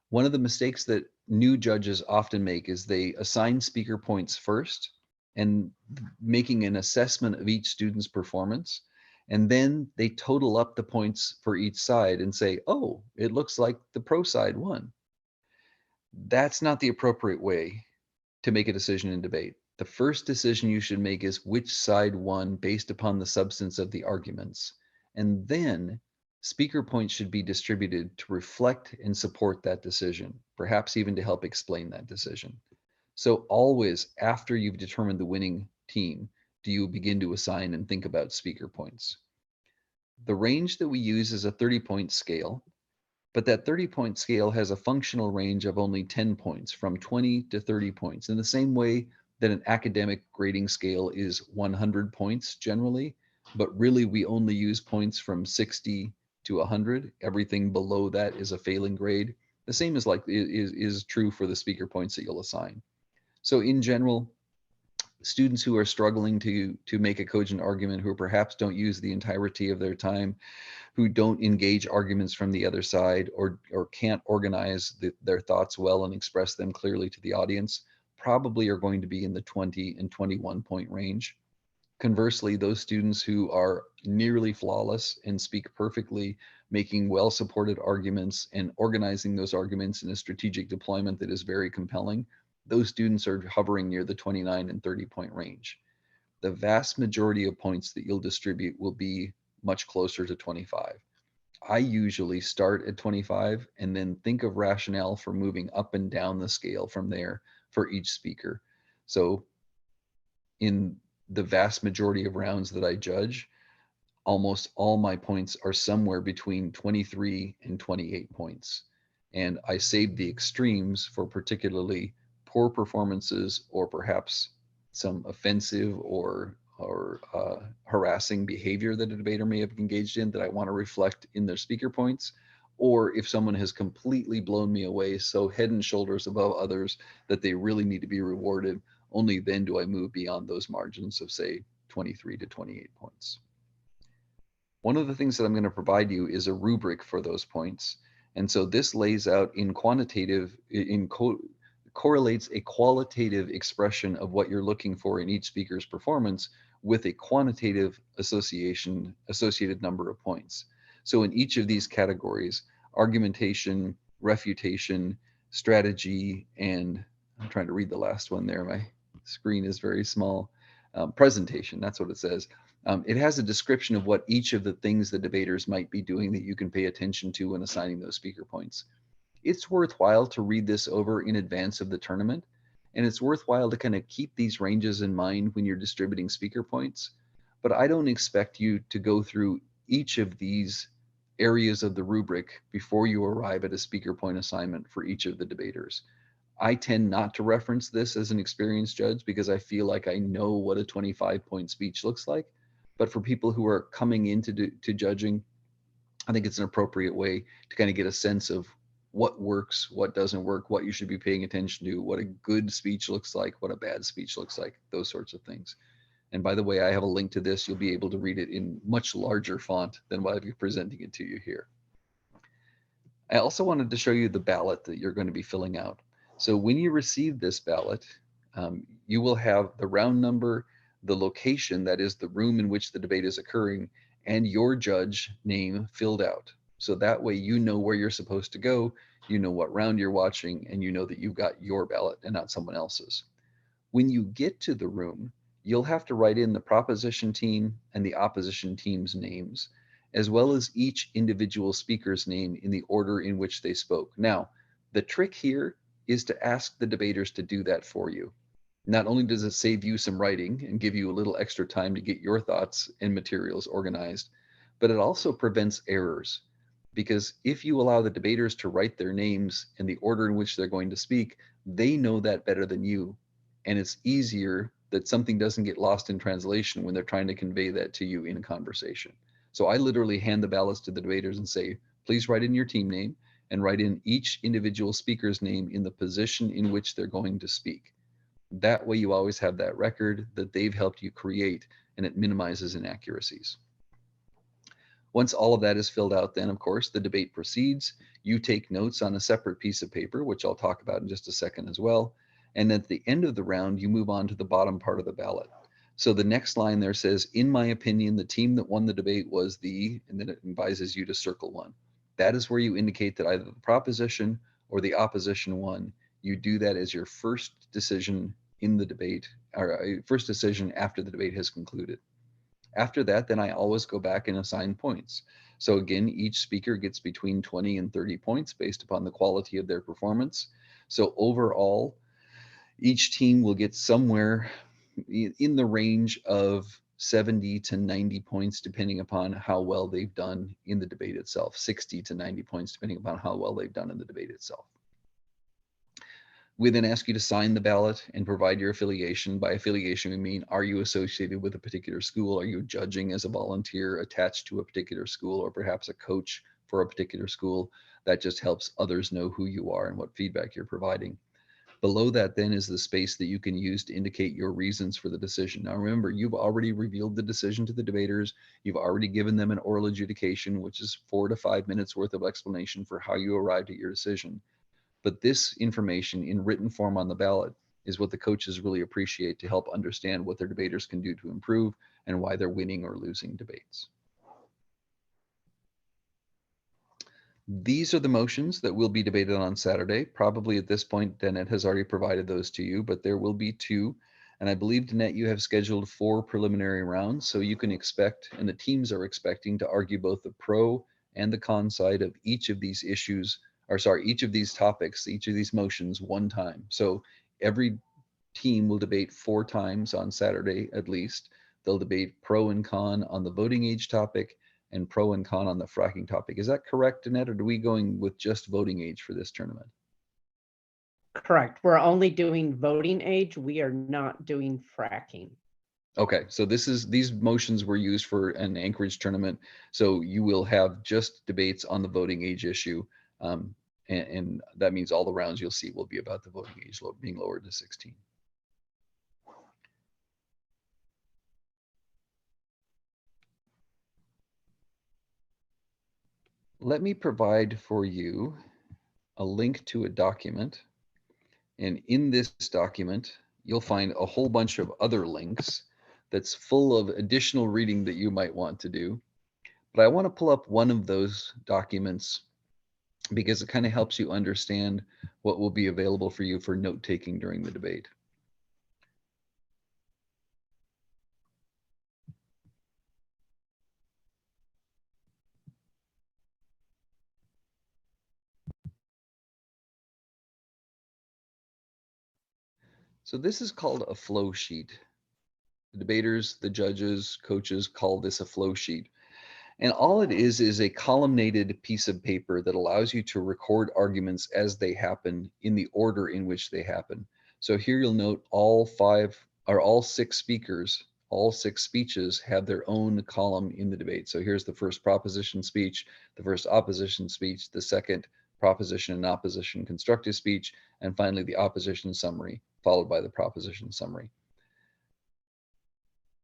One of the mistakes that new judges often make is they assign speaker points first, and making an assessment of each student's performance. And then they total up the points for each side and say, oh, it looks like the pro side won. That's not the appropriate way to make a decision in debate. The first decision you should make is which side won based upon the substance of the arguments. And then speaker points should be distributed to reflect and support that decision, perhaps even to help explain that decision. So always after you've determined the winning team, do you begin to assign and think about speaker points. The range that we use is a 30-point scale, but that 30-point scale has a functional range of only 10 points, from 20 to 30 points, in the same way that an academic grading scale is 100 points generally, but really we only use points from 60 to 100. Everything below that is a failing grade. The same is true for the speaker points that you'll assign. So in general, students who are struggling to make a cogent argument, who perhaps don't use the entirety of their time, who don't engage arguments from the other side, or can't organize their thoughts well and express them clearly to the audience, probably are going to be in the 20 and 21 point range. Conversely, those students who are nearly flawless and speak perfectly, making well-supported arguments and organizing those arguments in a strategic deployment that is very compelling, those students are hovering near the 29 and 30 point range. The vast majority of points that you'll distribute will be much closer to 25. I usually start at 25 and then think of rationale for moving up and down the scale from there for each speaker. So in the vast majority of rounds that I judge, almost all my points are somewhere between 23 and 28 points. And I save the extremes for particularly poor performances, or perhaps some offensive or harassing behavior that a debater may have engaged in that I want to reflect in their speaker points, or if someone has completely blown me away so head and shoulders above others that they really need to be rewarded, only then do I move beyond those margins of, say, 23 to 28 points. One of the things that I'm going to provide you is a rubric for those points. And so this lays out in correlates a qualitative expression of what you're looking for in each speaker's performance with a quantitative associated number of points. So in each of these categories, argumentation, refutation, strategy, and I'm trying to read the last one there. My screen is very small. Presentation, that's what it says. It has a description of what each of the things the debaters might be doing that you can pay attention to when assigning those speaker points. it's worthwhile to read this over in advance of the tournament. And it's worthwhile to kind of keep these ranges in mind when you're distributing speaker points. But I don't expect you to go through each of these areas of the rubric before you arrive at a speaker point assignment for each of the debaters. I tend not to reference this as an experienced judge because I feel like I know what a 25-point speech looks like. But for people who are coming into judging, I think it's an appropriate way to kind of get a sense of what works, what doesn't work, what you should be paying attention to, what a good speech looks like, what a bad speech looks like, those sorts of things. And by the way, I have a link to this. You'll be able to read it in much larger font than what I'm presenting it to you here. I also wanted to show you the ballot that you're going to be filling out. So when you receive this ballot, you will have the round number, the location, that is the room in which the debate is occurring, and your judge name filled out. So that way you know where you're supposed to go, you know what round you're watching, and you know that you've got your ballot and not someone else's. When you get to the room, you'll have to write in the proposition team and the opposition team's names, as well as each individual speaker's name in the order in which they spoke. Now, the trick here is to ask the debaters to do that for you. Not only does it save you some writing and give you a little extra time to get your thoughts and materials organized, but it also prevents errors. Because if you allow the debaters to write their names in the order in which they're going to speak, they know that better than you. And it's easier that something doesn't get lost in translation when they're trying to convey that to you in a conversation. So I literally hand the ballots to the debaters and say, please write in your team name and write in each individual speaker's name in the position in which they're going to speak. That way you always have that record that they've helped you create, and it minimizes inaccuracies. Once all of that is filled out, then of course the debate proceeds. You take notes on a separate piece of paper, which I'll talk about in just a second as well. And at the end of the round, you move on to the bottom part of the ballot. So the next line there says, in my opinion, the team that won the debate was the, and then it advises you to circle one. That is where you indicate that either the proposition or the opposition won. You do that as your first decision in the debate, or first decision after the debate has concluded. After that, then I always go back and assign points. So again, each speaker gets between 20 and 30 points based upon the quality of their performance. So overall, each team will get somewhere in the range of 70 to 90 points, depending upon how well they've done in the debate itself. 60 to 90 points, depending upon how well they've done in the debate itself. We then ask you to sign the ballot and provide your affiliation. By affiliation, we mean, are you associated with a particular school? Are you judging as a volunteer attached to a particular school, or perhaps a coach for a particular school? That just helps others know who you are and what feedback you're providing. Below that then is the space that you can use to indicate your reasons for the decision. Now remember, you've already revealed the decision to the debaters. You've already given them an oral adjudication, which is 4 to 5 minutes worth of explanation for how you arrived at your decision. But this information in written form on the ballot is what the coaches really appreciate to help understand what their debaters can do to improve and why they're winning or losing debates. These are the motions that will be debated on Saturday. Probably at this point, Danette has already provided those to you, but there will be 2. And I believe, Danette, you have scheduled 4 preliminary rounds, so you can expect, and the teams are expecting, to argue both the pro and the con side of each of these issues, or sorry, each of these topics, each of these motions one time. So every team will debate 4 times on Saturday at least. They'll debate pro and con on the voting age topic and pro and con on the fracking topic. Is that correct, Annette, or are we going with just voting age for this tournament? Correct. We're only doing voting age. We are not doing fracking. Okay, so these motions were used for an Anchorage tournament. So you will have just debates on the voting age issue. And that means all the rounds you'll see will be about the voting age being lowered to 16. Let me provide for you a link to a document. And in this document, you'll find a whole bunch of other links that's full of additional reading that you might want to do. But I want to pull up one of those documents because it kind of helps you understand what will be available for you for note-taking during the debate. So this is called a flow sheet. The debaters, the judges, coaches call this a flow sheet. And all it is a columnated piece of paper that allows you to record arguments as they happen in the order in which they happen. So here you'll note all six speakers, all six speeches have their own column in the debate. So here's the first proposition speech, the first opposition speech, the second proposition and opposition constructive speech, and finally the opposition summary, followed by the proposition summary.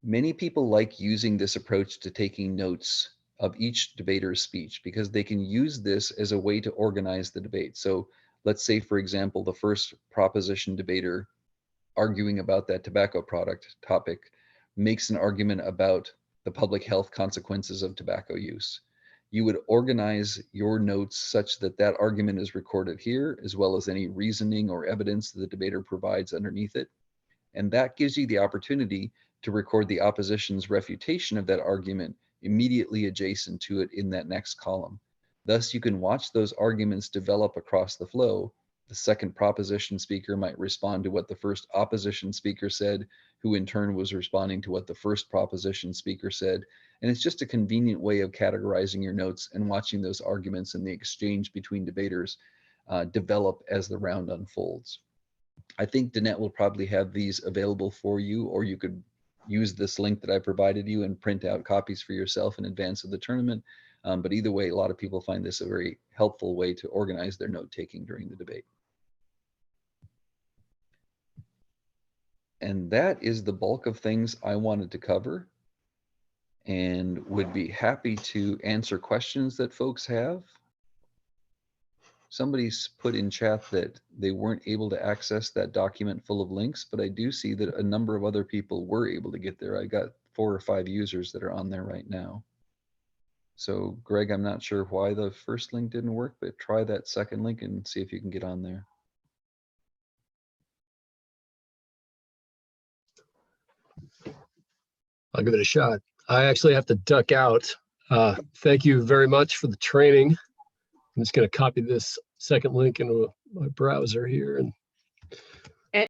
Many people like using this approach to taking notes of each debater's speech because they can use this as a way to organize the debate. So let's say, for example, the first proposition debater arguing about that tobacco product topic makes an argument about the public health consequences of tobacco use. You would organize your notes such that that argument is recorded here, as well as any reasoning or evidence that the debater provides underneath it. And that gives you the opportunity to record the opposition's refutation of that argument immediately adjacent to it in that next column. Thus, you can watch those arguments develop across the flow. The second proposition speaker might respond to what the first opposition speaker said, who in turn was responding to what the first proposition speaker said. And it's just a convenient way of categorizing your notes and watching those arguments and the exchange between debaters develop as the round unfolds. I think Danette will probably have these available for you, or you could use this link that I provided you and print out copies for yourself in advance of the tournament. But either way, a lot of people find this a very helpful way to organize their note taking during the debate. And that is the bulk of things I wanted to cover, and would be happy to answer questions that folks have. Somebody's put in chat that they weren't able to access that document full of links, but I do see that a number of other people were able to get there. I got 4 or 5 users that are on there right now. So Greg, I'm not sure why the first link didn't work, but try that second link and see if you can get on there. I'll give it a shot. I actually have to duck out. Thank you very much for the training. I'm just going to copy this second link into my browser here and